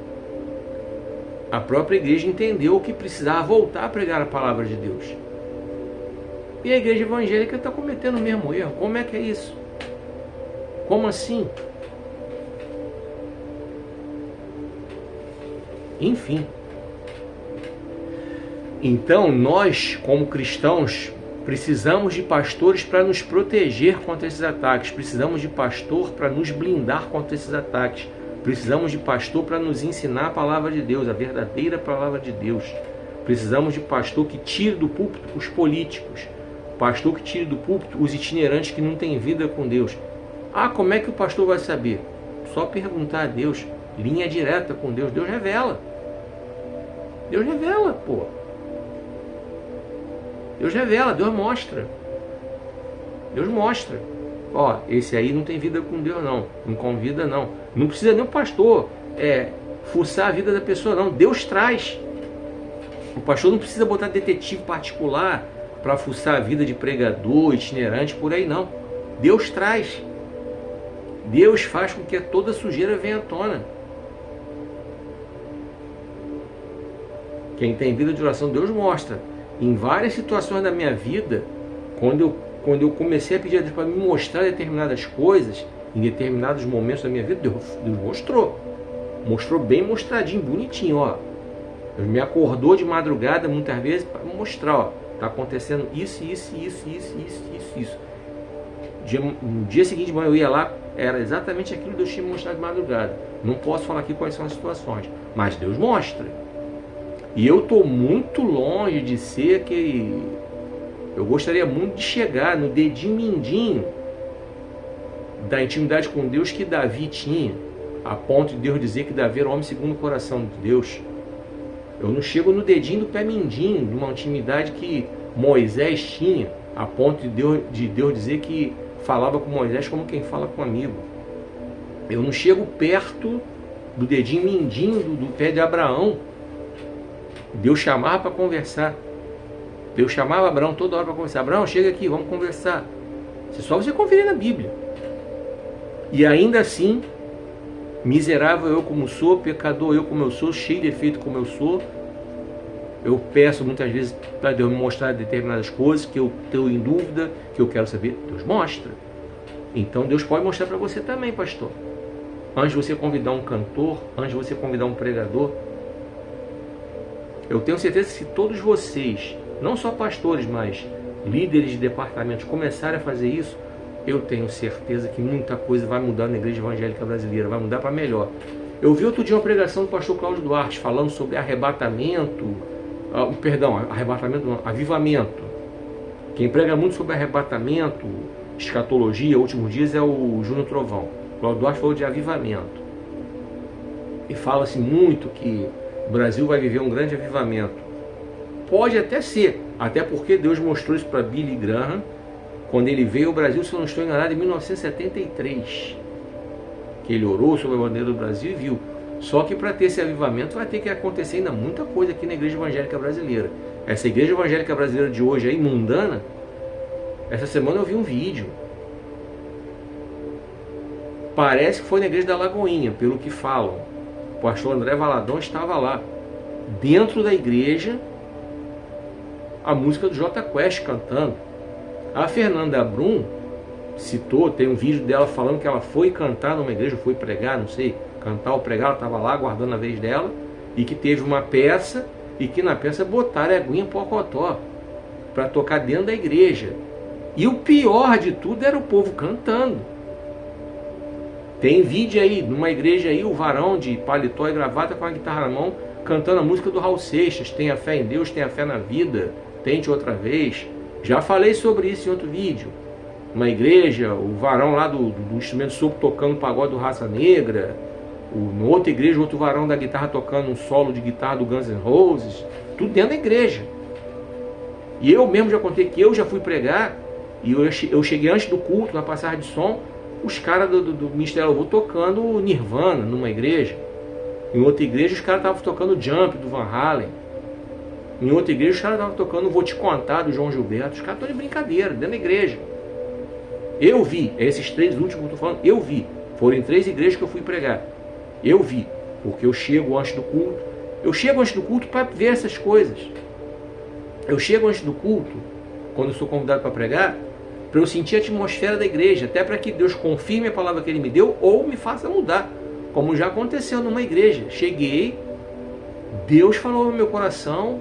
a própria igreja entendeu que precisava voltar a pregar a palavra de Deus. E a igreja evangélica está cometendo o mesmo erro. Como é que é isso? Como assim? Enfim. Então, nós, como cristãos, precisamos de pastores para nos proteger contra esses ataques. Precisamos de pastor para nos blindar contra esses ataques. Precisamos de pastor para nos ensinar a palavra de Deus, a verdadeira palavra de Deus. Precisamos de pastor que tire do púlpito os políticos. Pastor que tire do púlpito os itinerantes que não têm vida com Deus. Ah, como é que o pastor vai saber? Só perguntar a Deus. Linha direta com Deus. Deus revela. Deus revela, pô. Deus revela, Deus mostra. Deus mostra. Ó, esse aí não tem vida com Deus não. Não convida não. Não precisa nem o pastor fuçar a vida da pessoa não. Deus traz. O pastor não precisa botar detetive particular para fuçar a vida de pregador, itinerante, por aí não. Deus traz. Deus faz com que toda sujeira venha à tona. Quem tem vida de oração, Deus mostra. Em várias situações da minha vida, quando eu comecei a pedir a Deus para me mostrar determinadas coisas, em determinados momentos da minha vida, Deus mostrou. Mostrou bem mostradinho, bonitinho, ó. Ele me acordou de madrugada muitas vezes para mostrar, ó. Tá acontecendo isso. No dia seguinte de manhã eu ia lá, era exatamente aquilo que Deus tinha me mostrado de madrugada. Não posso falar aqui quais são as situações, mas Deus mostra. E eu estou muito longe de ser Eu gostaria muito de chegar no dedinho mindinho da intimidade com Deus que Davi tinha, a ponto de Deus dizer que Davi era o homem segundo o coração de Deus. Eu não chego no dedinho do pé mindinho, de uma intimidade que Moisés tinha, a ponto de Deus dizer que falava com Moisés como quem fala com um amigo. Eu não chego perto do dedinho mindinho do pé de Abraão. Deus chamava para conversar. Deus chamava Abraão toda hora para conversar. Abraão, chega aqui, vamos conversar. Só você conferir na Bíblia. E ainda assim, miserável eu como sou, pecador eu como eu sou, cheio de defeito como eu sou, eu peço muitas vezes para Deus me mostrar determinadas coisas que eu estou em dúvida, que eu quero saber. Deus mostra. Então Deus pode mostrar para você também, pastor. Antes de você convidar um cantor, antes de você convidar um pregador. Eu tenho certeza que se todos vocês, não só pastores, mas líderes de departamentos, começarem a fazer isso, eu tenho certeza que muita coisa vai mudar na igreja evangélica brasileira, vai mudar para melhor. Eu vi outro dia uma pregação do pastor Cláudio Duarte falando sobre arrebatamento, arrebatamento não, avivamento. Quem prega muito sobre arrebatamento, escatologia, últimos dias é o Júnior Trovão. O Cláudio Duarte falou de avivamento. E fala-se muito que o Brasil vai viver um grande avivamento. Pode até ser, até porque Deus mostrou isso para Billy Graham, quando ele veio ao Brasil, se eu não estou enganado, em 1973. Que ele orou sobre a bandeira do Brasil e viu. Só que para ter esse avivamento vai ter que acontecer ainda muita coisa aqui na igreja evangélica brasileira. Essa igreja evangélica brasileira de hoje aí, mundana, essa semana eu vi um vídeo. Parece que foi na igreja da Lagoinha, pelo que falam. O pastor André Valadão estava lá. Dentro da igreja, a música do Jota Quest cantando. A Fernanda Brum citou, tem um vídeo dela falando que ela foi cantar numa igreja, foi pregar, não sei, cantar ou pregar, ela estava lá aguardando a vez dela, e que teve uma peça, e que na peça botaram a aguinha pocotó para tocar dentro da igreja. E o pior de tudo era o povo cantando. Tem vídeo aí, numa igreja aí, o varão de paletó e gravata com a guitarra na mão, cantando a música do Raul Seixas, tenha fé em Deus, tenha fé na vida, tente outra vez. Já falei sobre isso em outro vídeo. Uma igreja, o varão lá do instrumento sopro tocando pagode do Raça Negra. Na outra igreja, outro varão da guitarra tocando um solo de guitarra do Guns N' Roses. Tudo dentro da igreja. E eu mesmo já contei que eu já fui pregar. E eu cheguei antes do culto, na passagem de som. Os caras do Ministério Louvor tocando Nirvana numa igreja. Em outra igreja, os caras estavam tocando Jump do Van Halen. Em outra igreja, os caras estavam tocando Vou Te Contar, do João Gilberto. Os caras estão de brincadeira, dentro da igreja. Eu vi, esses 3 últimos que eu estou falando, eu vi. Foram em 3 igrejas que eu fui pregar. Eu vi, porque eu chego antes do culto. Eu chego antes do culto para ver essas coisas. Eu chego antes do culto, quando eu sou convidado para pregar, para eu sentir a atmosfera da igreja, até para que Deus confirme a palavra que Ele me deu ou me faça mudar. Como já aconteceu numa igreja. Cheguei, Deus falou no meu coração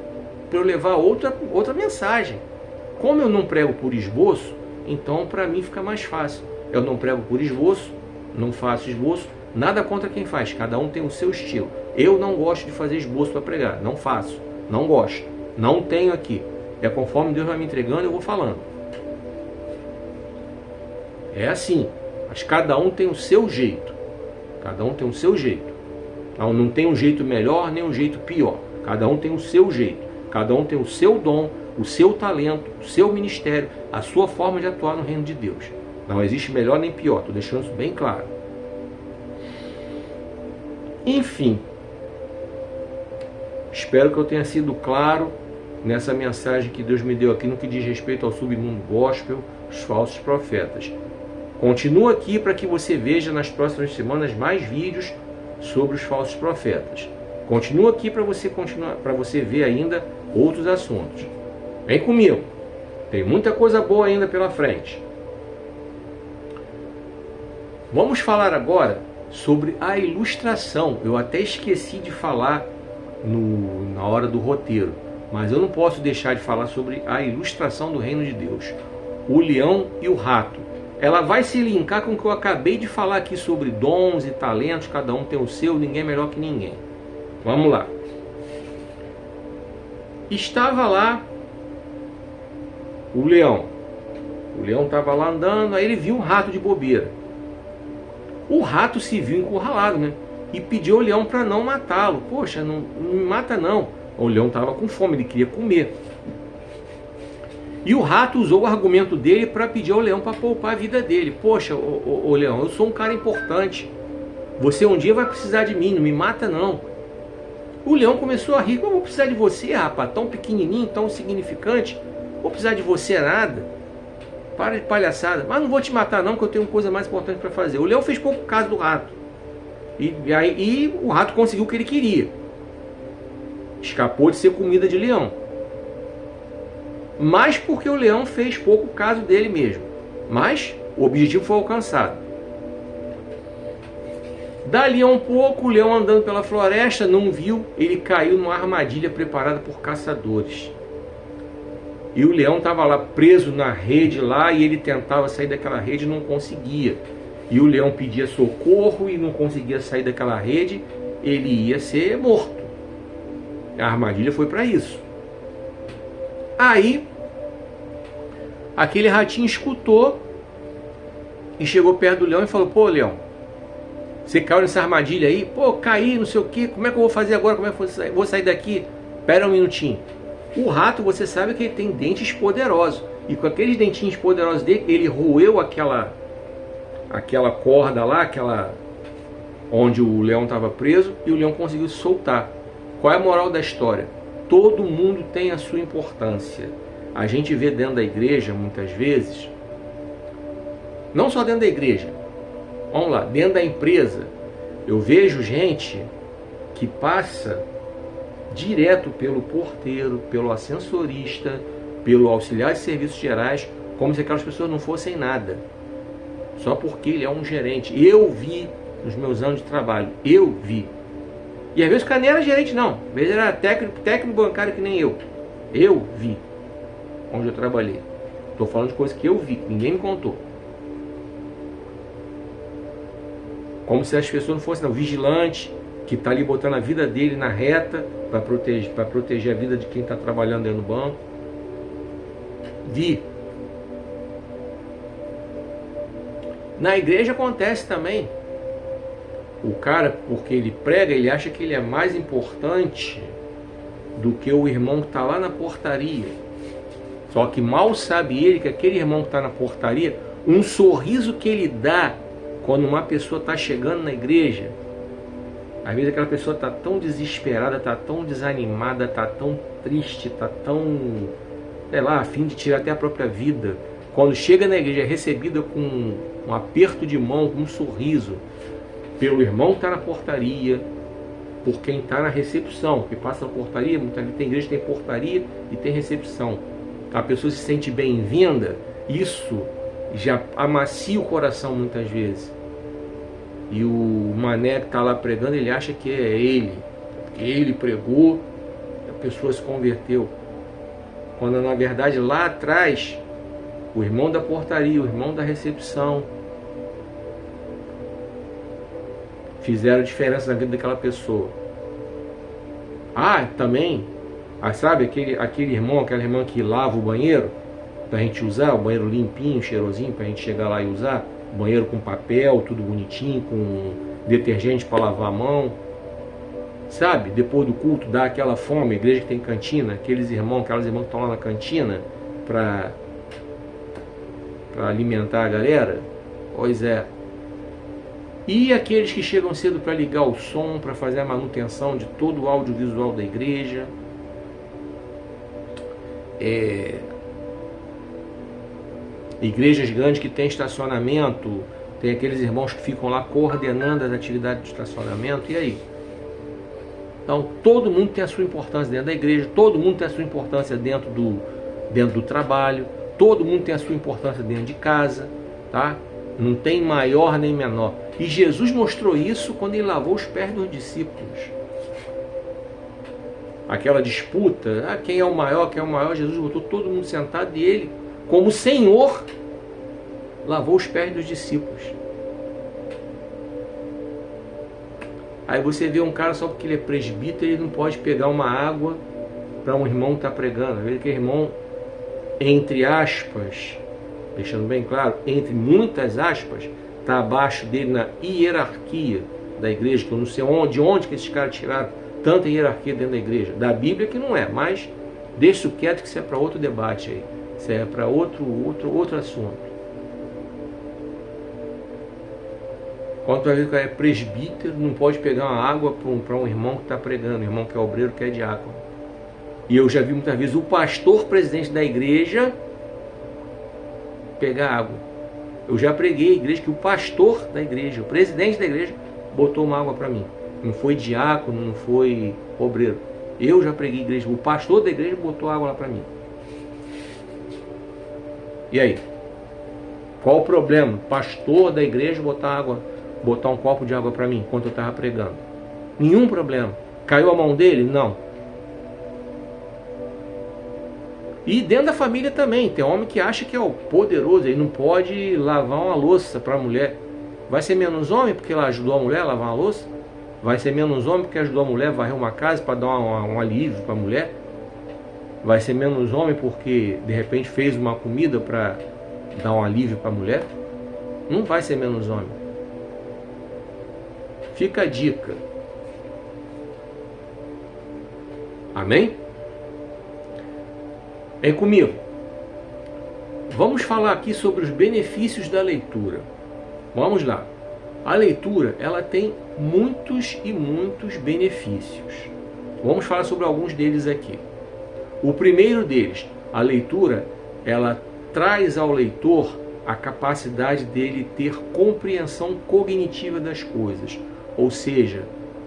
para eu levar outra mensagem. Como eu não prego por esboço, então para mim fica mais fácil. Eu não prego por esboço, não faço esboço, nada contra quem faz, cada um tem o seu estilo. Eu não gosto de fazer esboço para pregar, não faço, não gosto, não tenho aqui. É conforme Deus vai me entregando, eu vou falando. É assim, mas cada um tem o seu jeito. Cada um tem o seu jeito. Então, não tem um jeito melhor nem um jeito pior. Cada um tem o seu jeito. Cada um tem o seu dom, o seu talento, o seu ministério, a sua forma de atuar no reino de Deus. Não existe melhor nem pior, estou deixando isso bem claro. Enfim, espero que eu tenha sido claro nessa mensagem que Deus me deu aqui no que diz respeito ao submundo gospel, os falsos profetas. Continua aqui para que você veja nas próximas semanas mais vídeos sobre os falsos profetas. Continua aqui para você ver ainda outros assuntos. Vem comigo. Tem muita coisa boa ainda pela frente. Vamos falar agora sobre a ilustração. Eu até esqueci de falar na hora do roteiro, mas eu não posso deixar de falar sobre a ilustração do reino de Deus. O leão e o rato. Ela vai se linkar com o que eu acabei de falar aqui sobre dons e talentos, cada um tem o seu, ninguém é melhor que ninguém. Vamos lá. Estava lá O leão estava lá andando, aí ele viu um rato de bobeira. O rato se viu encurralado, né? E pediu ao leão para não matá-lo. Poxa, não me mata não. O leão estava com fome, ele queria comer. E o rato usou o argumento dele para pedir ao leão para poupar a vida dele. Poxa, ô leão, eu sou um cara importante. Você um dia vai precisar de mim, não me mata não. O leão começou a rir. Eu vou precisar de você, rapaz, tão pequenininho, tão insignificante. Vou precisar de você nada. Para de palhaçada. Mas não vou te matar não, que eu tenho coisa mais importante para fazer. O leão fez pouco caso do rato. E o rato conseguiu o que ele queria. Escapou de ser comida de leão. Mas porque o leão fez pouco caso dele mesmo. Mas o objetivo foi alcançado. Dali a um pouco, o leão andando pela floresta, não viu, ele caiu numa armadilha preparada por caçadores. E o leão estava lá preso na rede lá, e ele tentava sair daquela rede e não conseguia. E o leão pedia socorro e não conseguia sair daquela rede, ele ia ser morto. A armadilha foi para isso. Aí, aquele ratinho escutou e chegou perto do leão e falou: pô, leão, você caiu nessa armadilha aí? Pô, caí, não sei o que, como é que eu vou fazer agora? Como é que eu vou sair daqui? Pera um minutinho. O rato, você sabe que ele tem dentes poderosos. E com aqueles dentinhos poderosos dele, ele roeu aquela corda lá, onde o leão estava preso, e o leão conseguiu soltar. Qual é a moral da história? Todo mundo tem a sua importância. A gente vê dentro da igreja, muitas vezes, não só dentro da igreja, vamos lá, dentro da empresa, eu vejo gente que passa direto pelo porteiro, pelo ascensorista, pelo auxiliar de serviços gerais, como se aquelas pessoas não fossem nada, só porque ele é um gerente. Eu vi nos meus anos de trabalho, eu vi. E às vezes o cara nem era gerente não, às vezes era técnico bancário que nem eu vi, onde eu trabalhei. Estou falando de coisas que eu vi, ninguém me contou. Como se as pessoas não fossem não, vigilante, que está ali botando a vida dele na reta para proteger a vida de quem está trabalhando dentro do banco. Vi. Na igreja acontece também. O cara, porque ele prega, ele acha que ele é mais importante do que o irmão que está lá na portaria. Só que mal sabe ele que aquele irmão que está na portaria, um sorriso que ele dá quando uma pessoa está chegando na igreja, às vezes aquela pessoa está tão desesperada, está tão desanimada, está tão triste, está tão, sei lá, a fim de tirar até a própria vida. Quando chega na igreja é recebida com um aperto de mão, com um sorriso, pelo irmão que está na portaria, por quem está na recepção, que passa na portaria, muitas vezes tem igreja que tem portaria e tem recepção. A pessoa se sente bem-vinda, isso já amacia o coração muitas vezes. E o mané que está lá pregando, ele acha que é ele, porque ele pregou, a pessoa se converteu. Quando na verdade lá atrás, o irmão da portaria, o irmão da recepção, fizeram diferença na vida daquela pessoa. Ah, também, sabe aquele irmão, aquela irmã que lava o banheiro, pra gente usar, o banheiro limpinho, cheirosinho, pra gente chegar lá e usar, banheiro com papel, tudo bonitinho, com detergente para lavar a mão, sabe? Depois do culto dá aquela fome, a igreja que tem cantina, aquelas irmãs que estão lá na cantina para alimentar a galera. Pois é. E aqueles que chegam cedo para ligar o som, para fazer a manutenção de todo o audiovisual da igreja. Igrejas grandes que tem estacionamento, tem aqueles irmãos que ficam lá coordenando as atividades de estacionamento, e aí? Então todo mundo tem a sua importância dentro da igreja, todo mundo tem a sua importância dentro do trabalho, todo mundo tem a sua importância dentro de casa, tá? Não tem maior nem menor. E Jesus mostrou isso quando ele lavou os pés dos discípulos. Aquela disputa, quem é o maior, Jesus botou todo mundo sentado e ele, como Senhor, lavou os pés dos discípulos. Aí você vê um cara só porque ele é presbítero, ele não pode pegar uma água para um irmão que está pregando. Às vezes aquele irmão entre aspas, deixando bem claro, entre muitas aspas, está abaixo dele na hierarquia da igreja, que eu não sei onde que esses caras tiraram tanta hierarquia dentro da igreja. Da Bíblia que não é, mas deixa isso quieto, que isso é para outro debate aí. Isso é para outro assunto. Quando tu vai ver que é presbítero, não pode pegar uma água para um irmão que está pregando, um irmão que é obreiro, que é diácono. E eu já vi muitas vezes o pastor presidente da igreja pegar água. Eu já preguei a igreja que o pastor da igreja, o presidente da igreja, botou uma água para mim. Não foi diácono, não foi obreiro. Eu já preguei a igreja, o pastor da igreja botou água lá para mim. E aí? Qual o problema? Pastor da igreja botar um copo de água para mim enquanto eu estava pregando? Nenhum problema. Caiu a mão dele? Não. E dentro da família também, tem homem que acha que é o poderoso, ele não pode lavar uma louça para a mulher. Vai ser menos homem porque ela ajudou a mulher a lavar uma louça? Vai ser menos homem porque ajudou a mulher a varrer uma casa para dar um alívio para a mulher? Vai ser menos homem porque de repente fez uma comida para dar um alívio para a mulher? Não vai ser menos homem. Fica a dica. Amém? Vem comigo. Vamos falar aqui sobre os benefícios da leitura. Vamos lá. A leitura, ela tem muitos e muitos benefícios. Vamos falar sobre alguns deles aqui. O primeiro deles, a leitura, ela traz ao leitor a capacidade dele ter compreensão cognitiva das coisas. Ou seja,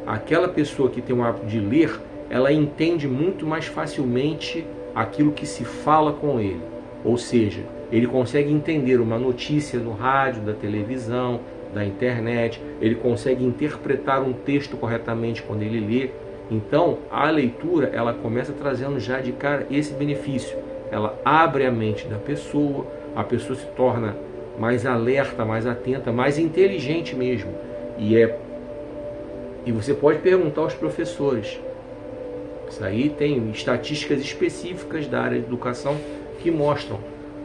aquela pessoa que tem o hábito de ler, ela entende muito mais facilmente aquilo que se fala com ele. Ou seja, ele consegue entender uma notícia no rádio, da televisão, da internet, ele consegue interpretar um texto corretamente quando ele lê. Então, a leitura, ela começa trazendo já de cara esse benefício. Ela abre a mente da pessoa, a pessoa se torna mais alerta, mais atenta, mais inteligente mesmo. E você pode perguntar aos professores. Isso aí tem estatísticas específicas da área de educação que mostram.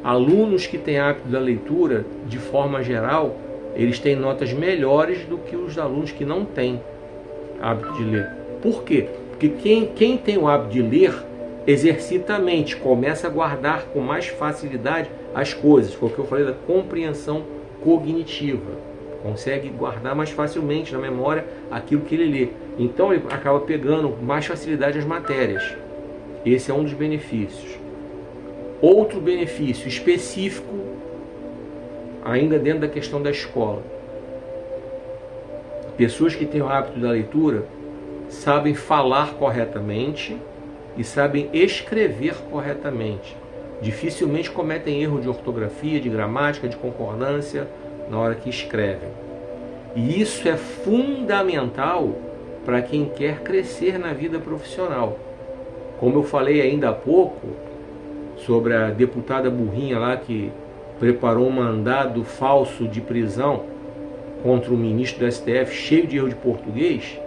Alunos que têm hábito da leitura, de forma geral, eles têm notas melhores do que os alunos que não têm hábito de ler. Por quê? Porque quem tem o hábito de ler, exercita a mente, começa a guardar com mais facilidade as coisas. Foi o que eu falei da compreensão cognitiva. Consegue guardar mais facilmente na memória aquilo que ele lê. Então ele acaba pegando com mais facilidade as matérias. Esse é um dos benefícios. Outro benefício específico, ainda dentro da questão da escola. Pessoas que têm o hábito da leitura sabem falar corretamente e sabem escrever corretamente. Dificilmente cometem erro de ortografia, de gramática, de concordância na hora que escrevem. E isso é fundamental para quem quer crescer na vida profissional. Como eu falei ainda há pouco sobre a deputada burrinha lá que preparou um mandado falso de prisão contra o ministro do STF cheio de erro de português.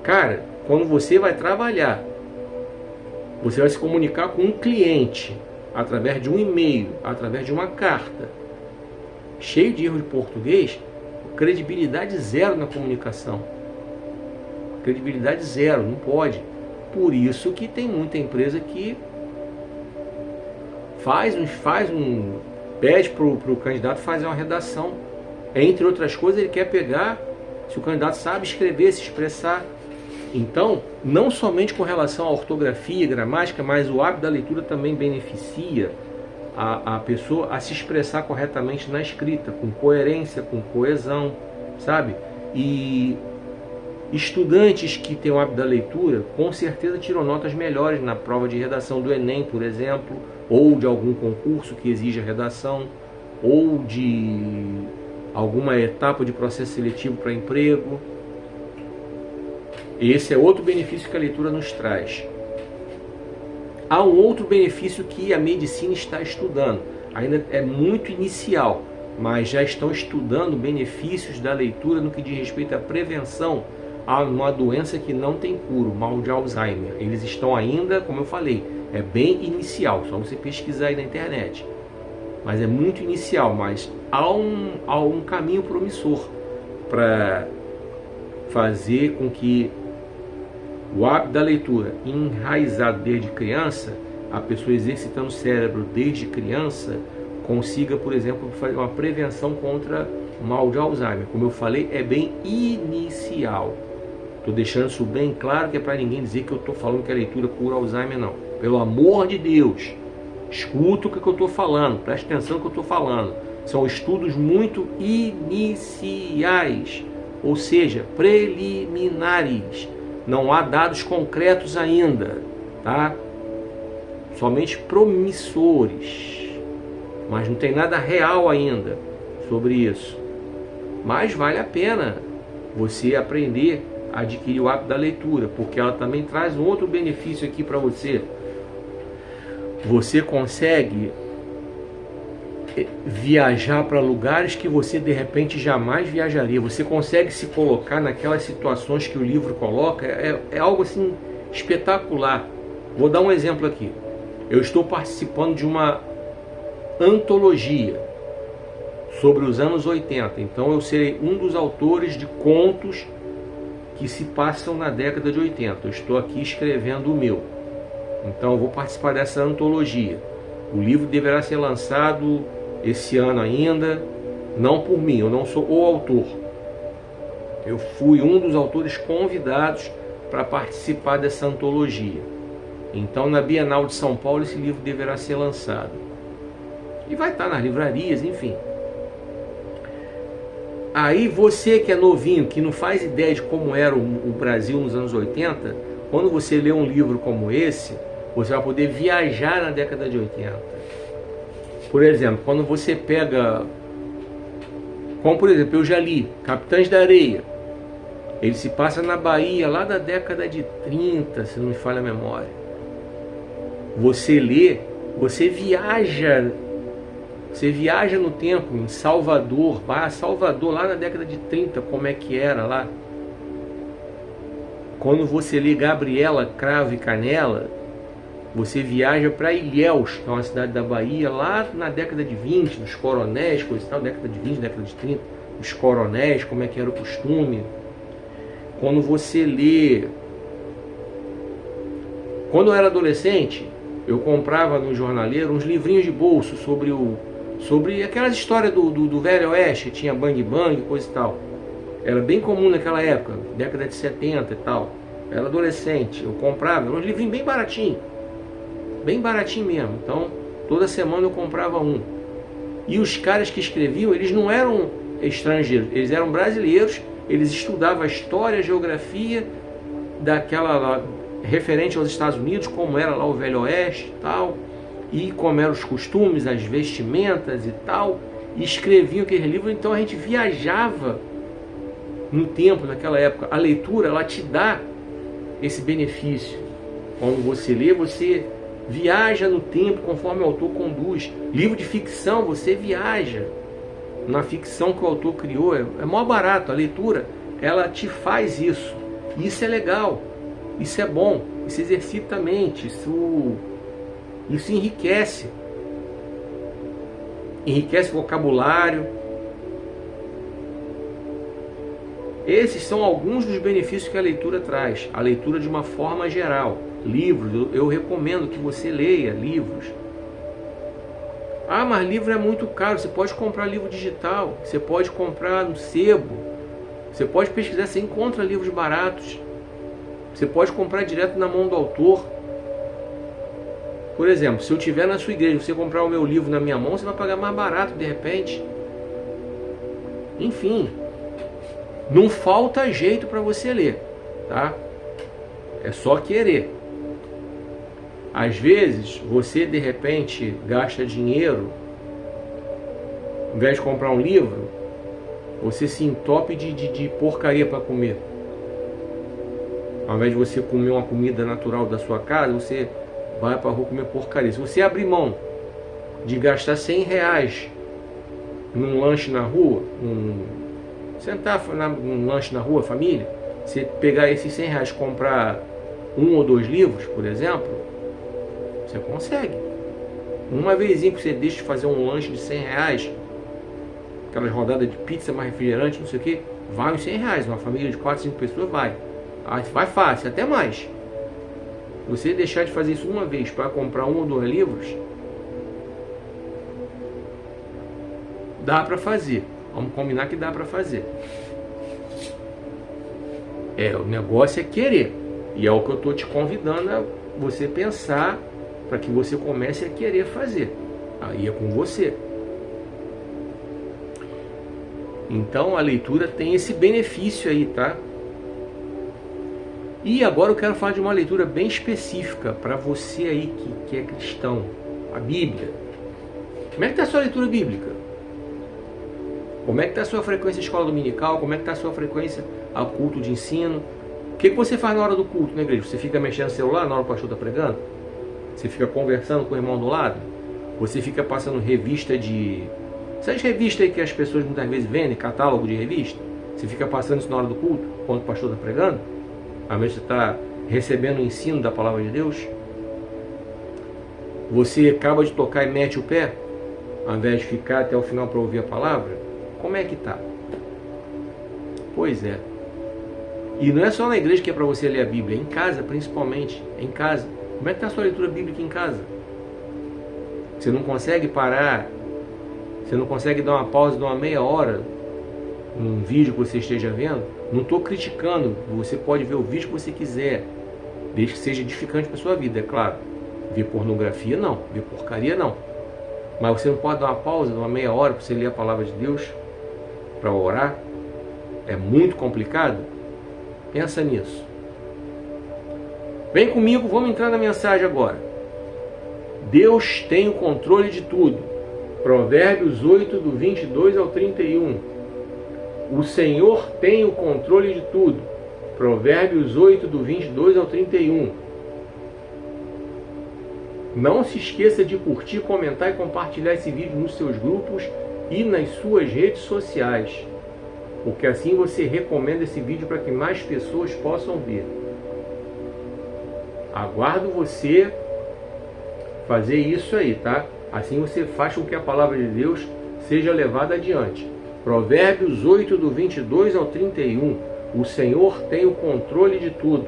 Cara, quando você vai trabalhar, você vai se comunicar com um cliente através de um e-mail, através de uma carta, cheio de erro de português, credibilidade zero na comunicação. Credibilidade zero, não pode. Por isso que tem muita empresa que pede para o candidato fazer uma redação. Entre outras coisas, ele quer pegar se o candidato sabe escrever, se expressar. Então, não somente com relação à ortografia, gramática, mas o hábito da leitura também beneficia a pessoa a se expressar corretamente na escrita, com coerência, com coesão, sabe? E estudantes que têm o hábito da leitura, com certeza tiram notas melhores na prova de redação do Enem, por exemplo, ou de algum concurso que exija redação, ou de alguma etapa de processo seletivo para emprego. Esse é outro benefício que a leitura nos traz. Há um outro benefício que a medicina está estudando, ainda é muito inicial, mas já estão estudando benefícios da leitura no que diz respeito à prevenção há uma doença que não tem cura, o mal de Alzheimer. Eles estão ainda, como eu falei, é bem inicial, só você pesquisar aí na internet. Mas é muito inicial, mas há um caminho promissor para fazer com que o hábito da leitura, enraizado desde criança, a pessoa exercitando o cérebro desde criança, consiga, por exemplo, fazer uma prevenção contra o mal de Alzheimer. Como eu falei, é bem inicial. Estou deixando isso bem claro, que é para ninguém dizer que eu estou falando que a leitura cura Alzheimer, não. Pelo amor de Deus, escuta o que eu estou falando, preste atenção no que eu estou falando. São estudos muito iniciais, ou seja, preliminares. Não há dados concretos ainda, tá? Somente promissores, mas não tem nada real ainda sobre isso. Mas vale a pena você aprender a adquirir o hábito da leitura, porque ela também traz um outro benefício aqui para você. Você consegue viajar para lugares que você de repente jamais viajaria. Você consegue se colocar naquelas situações que o livro coloca. É algo assim espetacular. Vou dar um exemplo aqui. Eu estou participando de uma antologia sobre os anos 80. Então eu serei um dos autores de contos que se passam na década de 80. Eu estou aqui escrevendo o meu. Então eu vou participar dessa antologia. O livro deverá ser lançado esse ano ainda, não por mim, eu não sou o autor. Eu fui um dos autores convidados para participar dessa antologia. Então na Bienal de São Paulo esse livro deverá ser lançado. E vai estar nas livrarias, enfim. Aí você que é novinho, que não faz ideia de como era o Brasil nos anos 80, quando você lê um livro como esse, você vai poder viajar na década de 80. Por exemplo, quando você pega, como por exemplo, eu já li Capitães da Areia. Ele se passa na Bahia, lá da década de 30, se não me falha a memória. Você lê, você viaja no tempo, em Salvador, vai a Salvador lá na década de 30, como é que era lá. Quando você lê Gabriela, Cravo e Canela, você viaja para Ilhéus, que é uma cidade da Bahia, lá na década de 20, dos coronéis, coisa e tal, década de 20, década de 30, os coronéis, como é que era o costume. Quando você lê... Quando eu era adolescente, eu comprava no jornaleiro uns livrinhos de bolso sobre aquelas histórias do Velho Oeste, tinha Bang Bang, coisa e tal. Era bem comum naquela época, década de 70 e tal. Eu era adolescente, eu comprava uns livrinhos bem baratinhos mesmo. Então, toda semana eu comprava um. E os caras que escreviam, eles não eram estrangeiros, eles eram brasileiros, eles estudavam a história, a geografia daquela referente aos Estados Unidos, como era lá o Velho Oeste e tal, e como eram os costumes, as vestimentas e tal, e escreviam aquele livro. Então a gente viajava no tempo, naquela época. A leitura, ela te dá esse benefício. Quando você lê, você viaja no tempo conforme o autor conduz. Livro de ficção, você viaja na ficção que o autor criou. É mó barato. A leitura, ela te faz isso. Isso é legal. Isso é bom. Isso exercita a mente. Isso enriquece. Enriquece o vocabulário. Esses são alguns dos benefícios que a leitura traz. A leitura de uma forma geral. Livros, eu recomendo que você leia livros. Ah, mas livro é muito caro. Você pode comprar livro digital. Você pode comprar no sebo. Você pode pesquisar, você encontra livros baratos. Você pode comprar direto na mão do autor. Por exemplo, se eu tiver na sua igreja, você comprar o meu livro na minha mão, você vai pagar mais barato de repente. Enfim, não falta jeito para você ler, tá? É só querer. Às vezes, você de repente gasta dinheiro, ao invés de comprar um livro, você se entope de porcaria para comer. Ao invés de você comer uma comida natural da sua casa, você vai para a rua comer porcaria. Se você abrir mão de gastar R$100 num lanche na rua, sentar num lanche na rua, família, Você pegar esses 100 reais e comprar 1 ou 2 livros, por exemplo, você consegue. Uma vezinha que você deixa de fazer um lanche de 100 reais, aquelas rodadas de pizza mais refrigerante, não sei o que, vai uns 100 reais. Uma família de 4, 5 pessoas vai. Vai fácil, até mais. Você deixar de fazer isso uma vez para comprar 1 ou 2 livros, dá para fazer. Vamos combinar que dá para fazer. O negócio é querer. E é o que eu estou te convidando a você pensar, para que você comece a querer fazer. Aí é com você. Então a leitura tem esse benefício aí, tá? E agora eu quero falar de uma leitura bem específica para você aí que é cristão. A Bíblia. Como é que está a sua leitura bíblica? Como é que está a sua frequência à escola dominical? Como é que está a sua frequência ao culto de ensino? O que você faz na hora do culto na igreja? Você fica mexendo no celular na hora que o pastor está pregando? Você fica conversando com o irmão do lado? Você fica passando revista de... Essas revistas aí que as pessoas muitas vezes vendem, catálogo de revista? Você fica passando isso na hora do culto, quando o pastor está pregando? Ao invés de você estar recebendo o ensino da palavra de Deus? Você acaba de tocar e mete o pé, ao invés de ficar até o final para ouvir a palavra? Como é que tá? Pois é. E não é só na igreja que é para você ler a Bíblia, é em casa principalmente, é em casa. Como é que está a sua leitura bíblica em casa? Você não consegue parar, você não consegue dar uma pausa de uma meia hora num vídeo que você esteja vendo? Não estou criticando, você pode ver o vídeo que você quiser, desde que seja edificante para a sua vida, é claro. Ver pornografia não, ver porcaria não. Mas você não pode dar uma pausa de uma meia hora para você ler a palavra de Deus, para orar? É muito complicado? Pensa nisso. Vem comigo, vamos entrar na mensagem agora. Deus tem o controle de tudo. Provérbios 8, do 22 ao 31. O Senhor tem o controle de tudo. Provérbios 8, do 22 ao 31. Não se esqueça de curtir, comentar e compartilhar esse vídeo nos seus grupos e nas suas redes sociais, porque assim você recomenda esse vídeo para que mais pessoas possam ver. Aguardo você fazer isso aí, tá? Assim você faz com que a palavra de Deus seja levada adiante. Provérbios 8, do 22 ao 31. O Senhor tem o controle de tudo.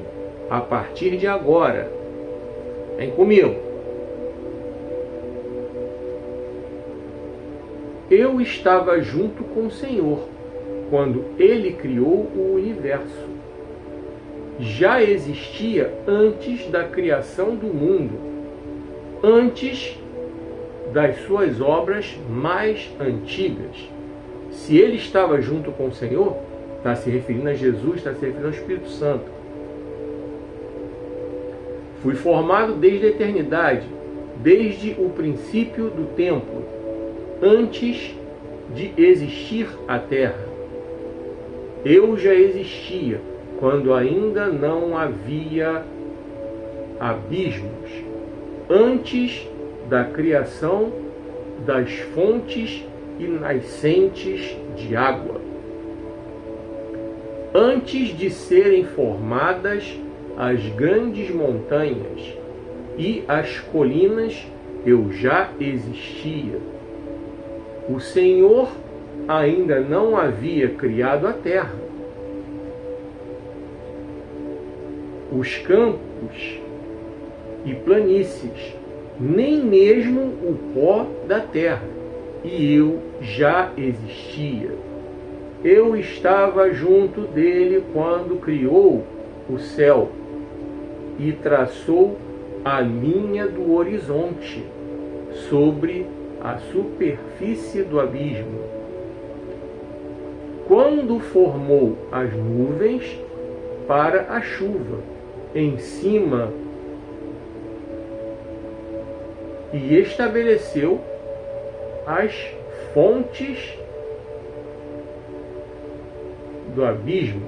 A partir de agora. Vem comigo. Eu estava junto com o Senhor quando Ele criou o universo. Já existia antes da criação do mundo, antes das suas obras mais antigas. Se Ele estava junto com o Senhor, está se referindo a Jesus, está se referindo ao Espírito Santo. Fui formado desde a eternidade, desde o princípio do tempo, antes de existir a terra. Eu já existia quando ainda não havia abismos, antes da criação das fontes e nascentes de água. Antes de serem formadas as grandes montanhas e as colinas, eu já existia. O Senhor ainda não havia criado a terra. Os campos e planícies, nem mesmo o pó da terra, e eu já existia. Eu estava junto dele quando criou o céu e traçou a linha do horizonte sobre a superfície do abismo. Quando formou as nuvens para a chuva em cima e estabeleceu as fontes do abismo,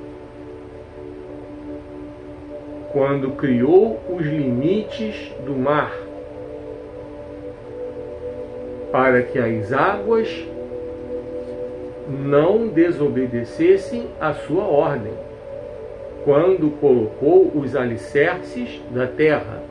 quando criou os limites do mar, para que as águas não desobedecessem a sua ordem. quando colocou os alicerces da terra.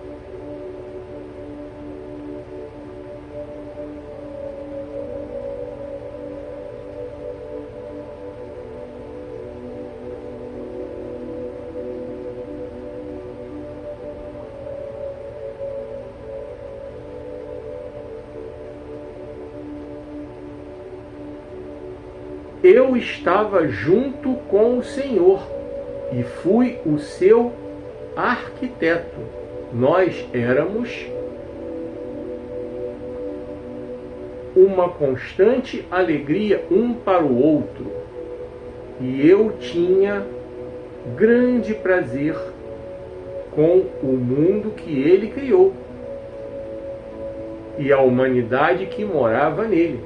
Eu estava junto com o Senhor e fui o seu arquiteto. Nós éramos uma constante alegria um para o outro, e eu tinha grande prazer com o mundo que ele criou e a humanidade que morava nele.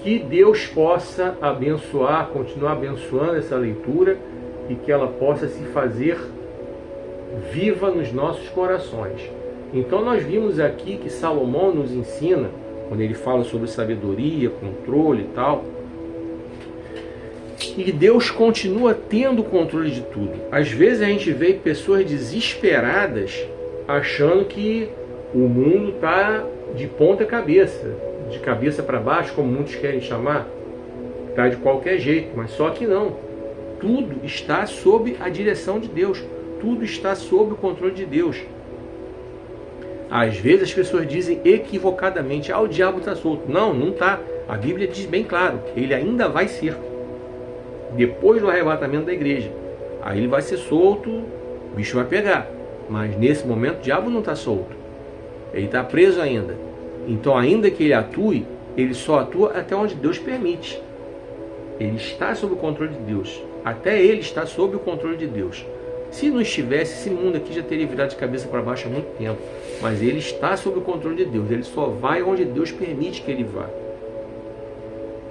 Que Deus possa abençoar, continuar abençoando essa leitura e que ela possa se fazer viva nos nossos corações. Então nós vimos aqui que Salomão nos ensina, quando ele fala sobre sabedoria, controle e tal, que Deus continua tendo o controle de tudo. Às vezes a gente vê pessoas desesperadas achando que o mundo está de ponta cabeça, de cabeça para baixo, como muitos querem chamar, está de qualquer jeito, mas só que não. Tudo está sob a direção de Deus, tudo está sob o controle de Deus. Às vezes as pessoas dizem equivocadamente, o diabo está solto. Não, não está. A Bíblia diz bem claro, ele ainda vai ser. Depois do arrebatamento da igreja, aí ele vai ser solto, o bicho vai pegar. Mas nesse momento o diabo não está solto, ele está preso ainda. Então, ainda que ele atue, ele só atua até onde Deus permite. Ele está sob o controle de Deus. Até ele está sob o controle de Deus. Se não estivesse, esse mundo aqui já teria virado de cabeça para baixo há muito tempo. Mas ele está sob o controle de Deus. Ele só vai onde Deus permite que ele vá.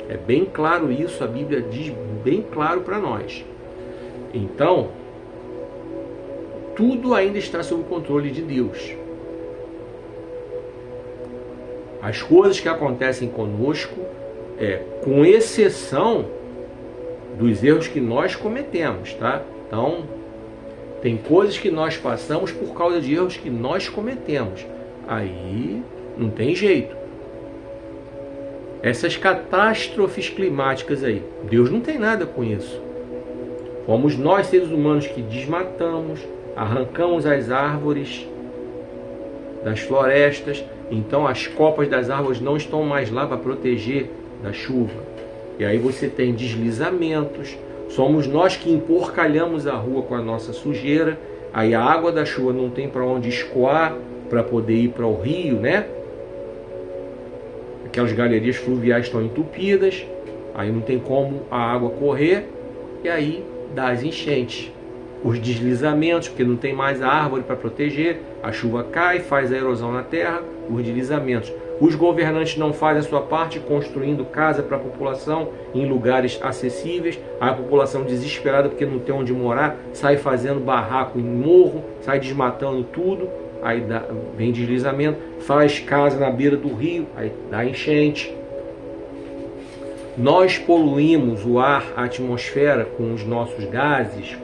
É bem claro isso, a Bíblia diz bem claro para nós. Então, tudo ainda está sob o controle de Deus. As coisas que acontecem conosco, com exceção dos erros que nós cometemos, tá? Então, tem coisas que nós passamos por causa de erros que nós cometemos. Aí não tem jeito. Essas catástrofes climáticas aí, Deus não tem nada com isso. Fomos nós, seres humanos, que desmatamos, arrancamos as árvores das florestas. Então as copas das árvores não estão mais lá para proteger da chuva. E aí você tem deslizamentos. Somos nós que emporcalhamos a rua com a nossa sujeira. Aí a água da chuva não tem para onde escoar para poder ir para o rio, né? Aquelas galerias fluviais estão entupidas. Aí não tem como a água correr. E aí dá as enchentes. Os deslizamentos, porque não tem mais a árvore para proteger, a chuva cai, faz a erosão na terra, os deslizamentos. Os governantes não fazem a sua parte, construindo casa para a população em lugares acessíveis. A população desesperada porque não tem onde morar, sai fazendo barraco em morro, sai desmatando tudo, aí vem deslizamento, faz casa na beira do rio, aí dá enchente. Nós poluímos o ar, a atmosfera com os nossos gases,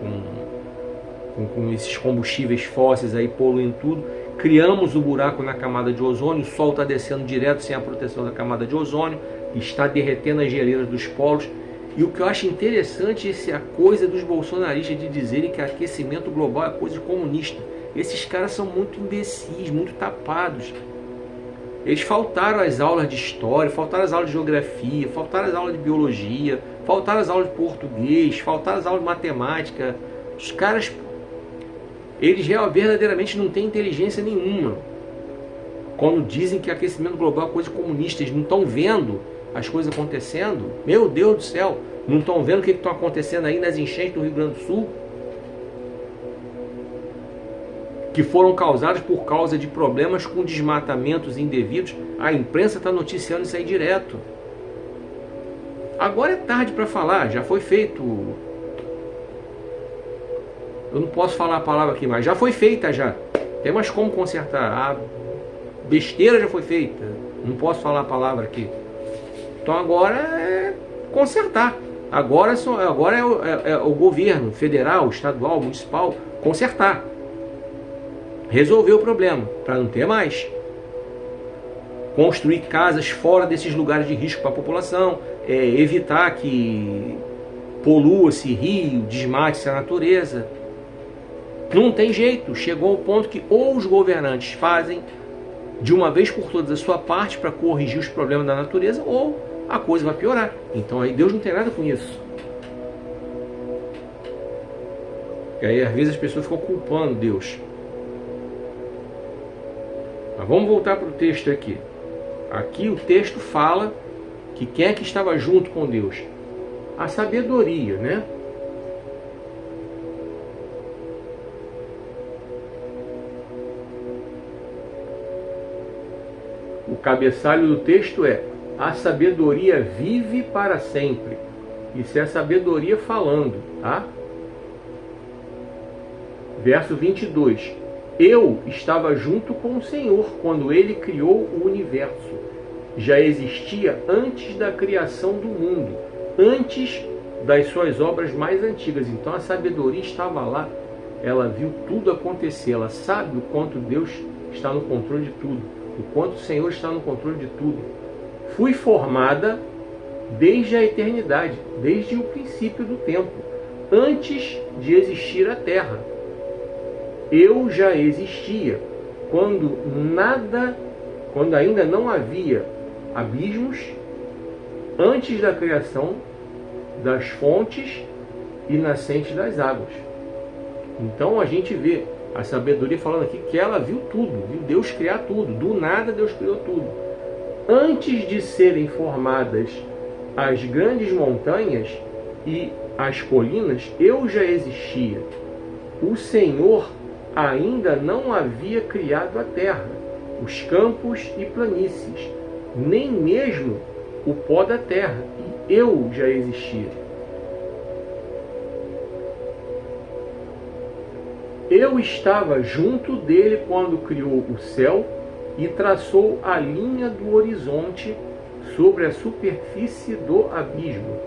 com esses combustíveis fósseis aí poluindo tudo, criamos o buraco na camada de ozônio, o sol está descendo direto sem a proteção da camada de ozônio, está derretendo as geleiras dos polos. E o que eu acho interessante é a coisa dos bolsonaristas de dizerem que aquecimento global é coisa de comunista. Esses caras são muito imbecis, muito tapados. Eles faltaram às aulas de história, faltaram às aulas de geografia, faltaram às aulas de biologia, faltaram às aulas de português, faltaram às aulas de matemática. Os caras, eles verdadeiramente não têm inteligência nenhuma. Quando dizem que aquecimento global é coisa comunista, eles não estão vendo as coisas acontecendo. Meu Deus do céu, não estão vendo o que está acontecendo aí nas enchentes do Rio Grande do Sul? Que foram causadas por causa de problemas com desmatamentos indevidos. A imprensa está noticiando isso aí direto. Agora é tarde para falar, já foi feito. Eu não posso falar a palavra aqui, mas já foi feita já. Tem mais como consertar. A besteira já foi feita. Não posso falar a palavra aqui. Então agora é consertar. Agora é o governo federal, estadual, municipal consertar. Resolver o problema, para não ter mais. Construir casas fora desses lugares de risco para a população, evitar que polua-se rio, desmate-se a natureza. Não tem jeito, chegou ao ponto que ou os governantes fazem de uma vez por todas a sua parte para corrigir os problemas da natureza, ou a coisa vai piorar. Então aí Deus não tem nada com isso. E aí às vezes as pessoas ficam culpando Deus. Mas vamos voltar para o texto aqui. Aqui o texto fala que quem é que estava junto com Deus? A sabedoria, né? O cabeçalho do texto é: a sabedoria vive para sempre. Isso é a sabedoria falando, tá? Verso 22. Eu estava junto com o Senhor quando Ele criou o universo. Já existia antes da criação do mundo, antes das suas obras mais antigas. Então a sabedoria estava lá, ela viu tudo acontecer, ela sabe o quanto Deus está no controle de tudo, o quanto o Senhor está no controle de tudo. Fui formada desde a eternidade, desde o princípio do tempo, antes de existir a terra. Eu já existia quando ainda não havia abismos, antes da criação das fontes e nascentes das águas. Então a gente vê a sabedoria falando aqui que ela viu tudo, viu Deus criar tudo, do nada Deus criou tudo. Antes de serem formadas as grandes montanhas e as colinas, eu já existia. O Senhor ainda não havia criado a terra, os campos e planícies, nem mesmo o pó da terra, e eu já existia. Eu estava junto dele quando criou o céu e traçou a linha do horizonte sobre a superfície do abismo,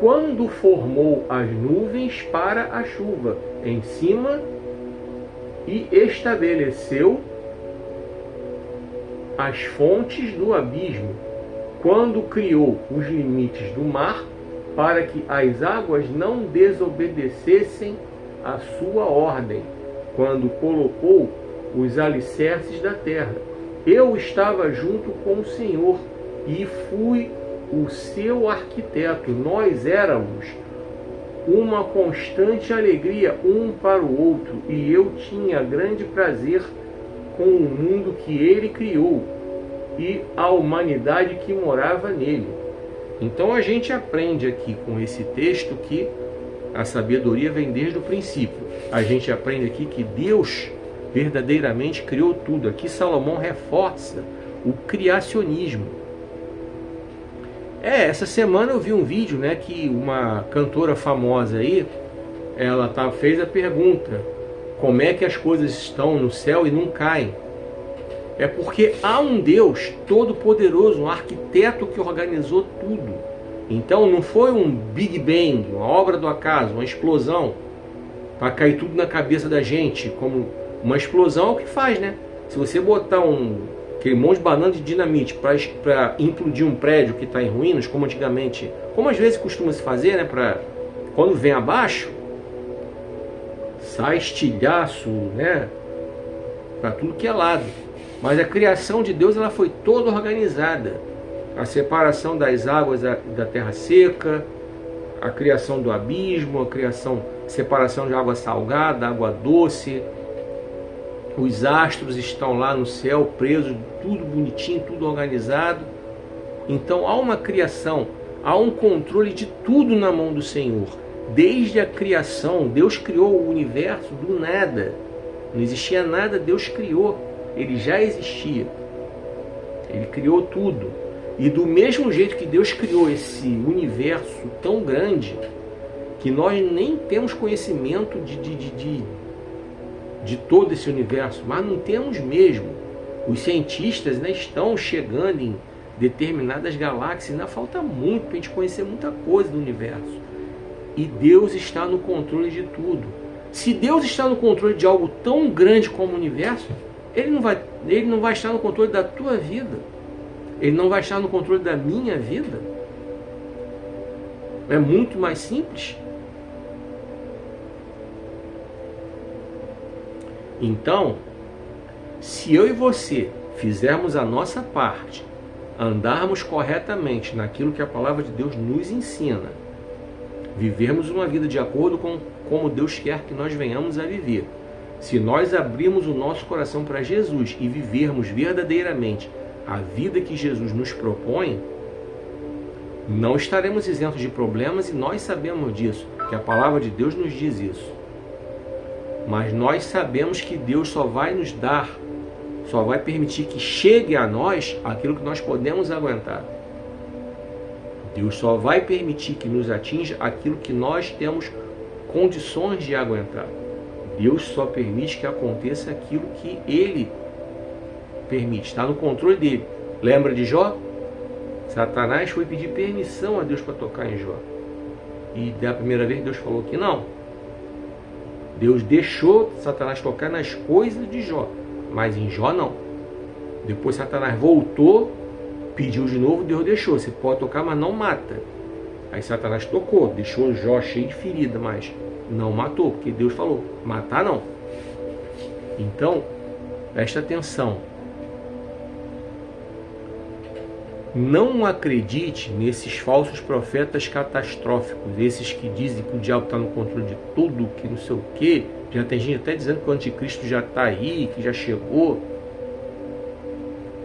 quando formou as nuvens para a chuva em cima e estabeleceu as fontes do abismo, quando criou os limites do mar para que as águas não desobedecessem a sua ordem, quando colocou os alicerces da terra. Eu estava junto com o Senhor e fui o seu arquiteto. Nós éramos uma constante alegria um para o outro, e eu tinha grande prazer com o mundo que ele criou e a humanidade que morava nele. Então a gente aprende aqui com esse texto que a sabedoria vem desde o princípio. A gente aprende aqui que Deus verdadeiramente criou tudo. Aqui Salomão reforça o criacionismo. Essa semana eu vi um vídeo, né, que uma cantora famosa aí, ela fez a pergunta: como é que as coisas estão no céu e não caem? É porque há um Deus todo-poderoso, um arquiteto que organizou tudo. Então não foi um Big Bang, uma obra do acaso, uma explosão para cair tudo na cabeça da gente, como uma explosão é o que faz, né? Se você botar aquele monte de banana de dinamite para implodir um prédio que está em ruínas, como antigamente, como às vezes costuma se fazer, né? Quando vem abaixo, sai estilhaço, né? Para tudo que é lado. Mas a criação de Deus, ela foi toda organizada. A separação das águas da terra seca, a criação do abismo, separação de água salgada, água doce. Os astros estão lá no céu, presos, tudo bonitinho, tudo organizado. Então há uma criação, há um controle de tudo na mão do Senhor. Desde a criação, Deus criou o universo do nada. Não existia nada, Deus criou. Ele já existia. Ele criou tudo. E do mesmo jeito que Deus criou esse universo tão grande, que nós nem temos conhecimento de todo esse universo, mas não temos mesmo. Os cientistas, né, estão chegando em determinadas galáxias. Ainda falta muito para a gente conhecer muita coisa do universo. E Deus está no controle de tudo. Se Deus está no controle de algo tão grande como o universo, Ele não vai estar no controle da tua vida. Ele não vai estar no controle da minha vida. É muito mais simples. Então, se eu e você fizermos a nossa parte, andarmos corretamente naquilo que a palavra de Deus nos ensina, vivermos uma vida de acordo com como Deus quer que nós venhamos a viver, se nós abrirmos o nosso coração para Jesus e vivermos verdadeiramente a vida que Jesus nos propõe, não estaremos isentos de problemas, e nós sabemos disso, que a palavra de Deus nos diz isso. Mas nós sabemos que Deus só vai nos dar, só vai permitir que chegue a nós aquilo que nós podemos aguentar. Deus só vai permitir que nos atinja aquilo que nós temos condições de aguentar. Deus só permite que aconteça aquilo que Ele permite, está no controle dele. Lembra de Jó? Satanás foi pedir permissão a Deus para tocar em Jó. E da primeira vez Deus falou que não. Deus deixou Satanás tocar nas coisas de Jó, mas em Jó não. Depois Satanás voltou, pediu de novo, Deus deixou. Você pode tocar, mas não mata. Aí Satanás tocou, deixou Jó cheio de ferida, mas não matou, porque Deus falou, matar não. Então, presta atenção. Não acredite nesses falsos profetas catastróficos, esses que dizem que o diabo está no controle de tudo, que não sei o quê. Já tem gente até dizendo que o anticristo já está aí, que já chegou.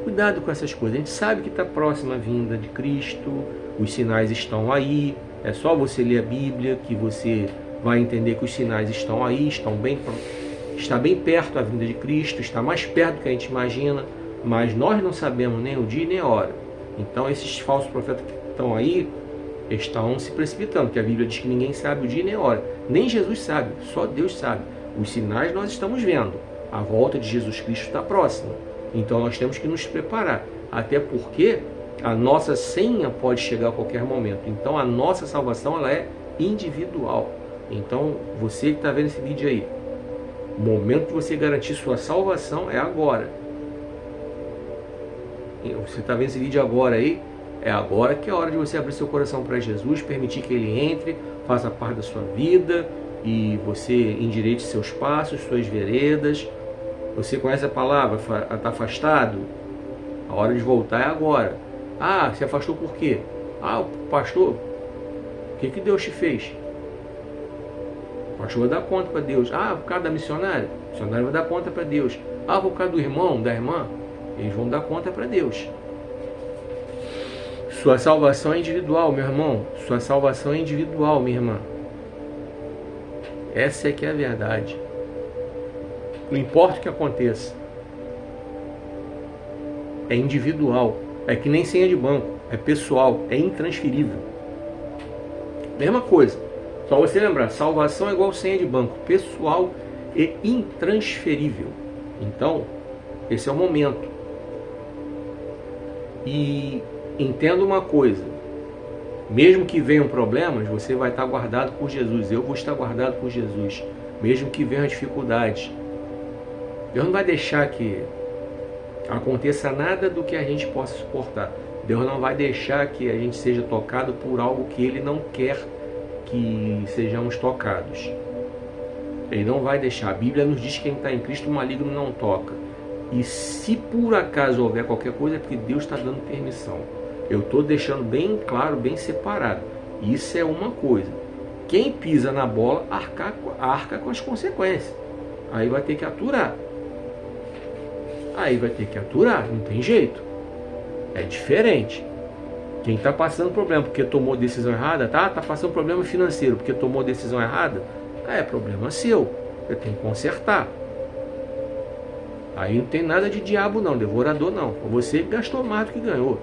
Cuidado com essas coisas. A gente sabe que está próxima a vinda de Cristo, os sinais estão aí. É só você ler a Bíblia que você vai entender que os sinais estão aí, está bem perto a vinda de Cristo, está mais perto do que a gente imagina, mas nós não sabemos nem o dia nem a hora. Então esses falsos profetas que estão aí estão se precipitando, porque a Bíblia diz que ninguém sabe o dia nem a hora. Nem Jesus sabe, só Deus sabe. Os sinais nós estamos vendo. A volta de Jesus Cristo está próxima. Então nós temos que nos preparar. Até porque a nossa senha pode chegar a qualquer momento. Então a nossa salvação ela é individual. Então você que está vendo esse vídeo aí, o momento de você garantir sua salvação é agora. Você está vendo esse vídeo agora aí, é agora que é a hora de você abrir seu coração para Jesus, permitir que Ele entre, faça parte da sua vida e você endireite seus passos, suas veredas. Você conhece a palavra, está afastado? A hora de voltar é agora. Ah, se afastou por quê? Ah, o pastor, o que Deus te fez? O pastor vai dar conta para Deus. Ah, por causa da missionária? O missionário vai dar conta para Deus. Ah, por causa do irmão, da irmã? Eles vão dar conta para Deus. Sua salvação é individual, meu irmão. Sua salvação é individual, minha irmã. Essa é que é a verdade. Não importa o que aconteça. É individual. É que nem senha de banco. É pessoal. É intransferível. Mesma coisa. Só você lembrar. Salvação é igual senha de banco. Pessoal e intransferível. Então, esse é o momento. E entenda uma coisa, mesmo que venham problemas, você vai estar guardado por Jesus, eu vou estar guardado por Jesus, mesmo que venham dificuldades. Deus não vai deixar que aconteça nada do que a gente possa suportar. Deus não vai deixar que a gente seja tocado por algo que Ele não quer que sejamos tocados. Ele não vai deixar. A Bíblia nos diz que quem está em Cristo o maligno não toca. E se por acaso houver qualquer coisa, é porque Deus está dando permissão. Eu estou deixando bem claro, bem separado. Isso é uma coisa. Quem pisa na bola, arca com as consequências. Aí vai ter que aturar. Não tem jeito. É diferente. Quem está passando problema porque tomou decisão errada, tá passando problema financeiro porque tomou decisão errada, é problema seu. Você tem que consertar. Aí não tem nada de diabo não, devorador não. Você gastou mais do que ganhou.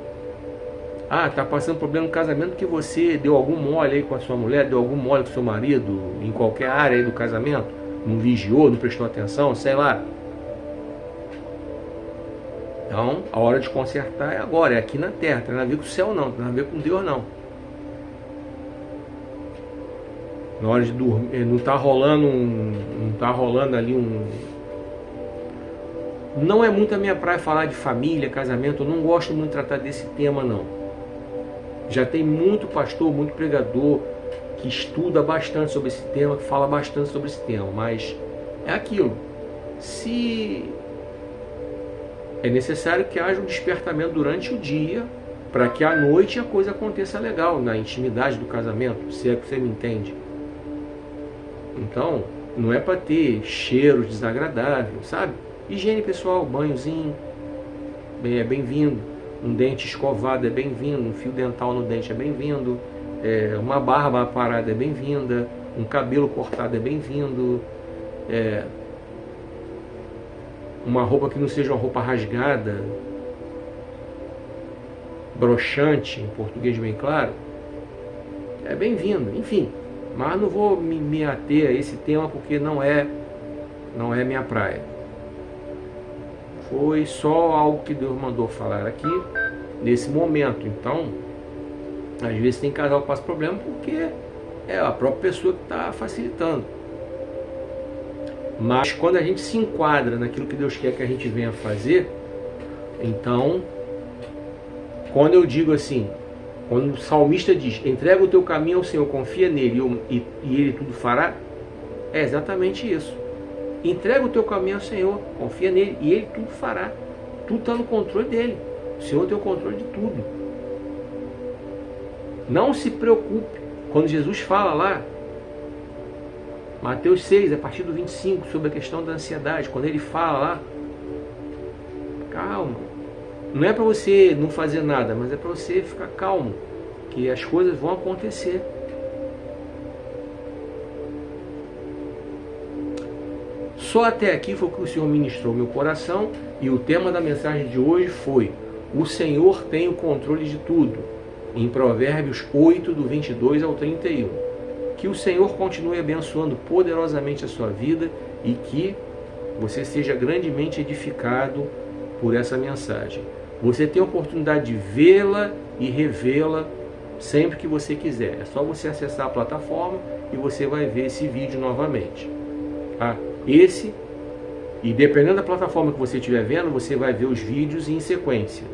Ah, tá passando problema no casamento porque você deu algum mole aí com a sua mulher, deu algum mole com o seu marido, em qualquer área aí do casamento, não vigiou, não prestou atenção, sei lá. Então, a hora de consertar é agora, é aqui na terra, não tem nada a ver com o céu não, não tem nada a ver com Deus não. Na hora de dormir, não está rolando ali um... Não é muito a minha praia falar de família, casamento, eu não gosto muito de tratar desse tema não. Já tem muito pastor, muito pregador que estuda bastante sobre esse tema, que fala bastante sobre esse tema, mas é aquilo. Se é necessário que haja um despertamento durante o dia, para que à noite a coisa aconteça legal, na intimidade do casamento, se é que você me entende. Então, não é para ter cheiro desagradável, sabe? Higiene pessoal, banhozinho, é bem-vindo. Um dente escovado é bem-vindo, um fio dental no dente é bem-vindo, uma barba parada é bem-vinda, um cabelo cortado é bem-vindo, uma roupa que não seja uma roupa rasgada, broxante, em português bem claro, é bem-vindo, enfim. Mas não vou me ater a esse tema porque não é minha praia. Foi só algo que Deus mandou falar aqui, nesse momento. Então, às vezes tem casal que passa problema porque é a própria pessoa que está facilitando. Mas quando a gente se enquadra naquilo que Deus quer que a gente venha fazer, então, quando eu digo assim, quando o salmista diz, entrega o teu caminho ao Senhor, confia nele e ele tudo fará, é exatamente isso. Entrega o teu caminho ao Senhor, confia nele e ele tudo fará. Tudo está no controle dele. O Senhor tem o controle de tudo. Não se preocupe. Quando Jesus fala lá, Mateus 6, a partir do 25, sobre a questão da ansiedade, quando ele fala lá, calma. Não é para você não fazer nada, mas é para você ficar calmo, que as coisas vão acontecer. Só até aqui foi o que o Senhor ministrou meu coração, e o tema da mensagem de hoje foi: o Senhor tem o controle de tudo, em Provérbios 8, do 22 ao 31. Que o Senhor continue abençoando poderosamente a sua vida e que você seja grandemente edificado por essa mensagem. Você tem a oportunidade de vê-la e revê-la sempre que você quiser. É só você acessar a plataforma e você vai ver esse vídeo novamente. Tá? E dependendo da plataforma que você estiver vendo, você vai ver os vídeos em sequência.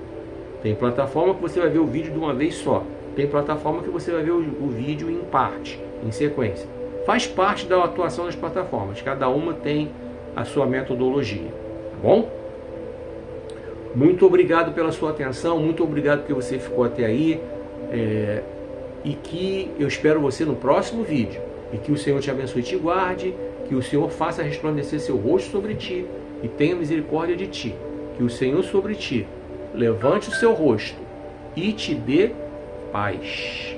Tem plataforma que você vai ver o vídeo de uma vez só. Tem plataforma que você vai ver o vídeo em parte, em sequência. Faz parte da atuação das plataformas. Cada uma tem a sua metodologia. Tá bom? Muito obrigado pela sua atenção. Muito obrigado porque você ficou até aí. E que eu espero você no próximo vídeo. E que o Senhor te abençoe e te guarde. Que o Senhor faça resplandecer seu rosto sobre ti e tenha misericórdia de ti. Que o Senhor sobre ti levante o seu rosto e te dê paz.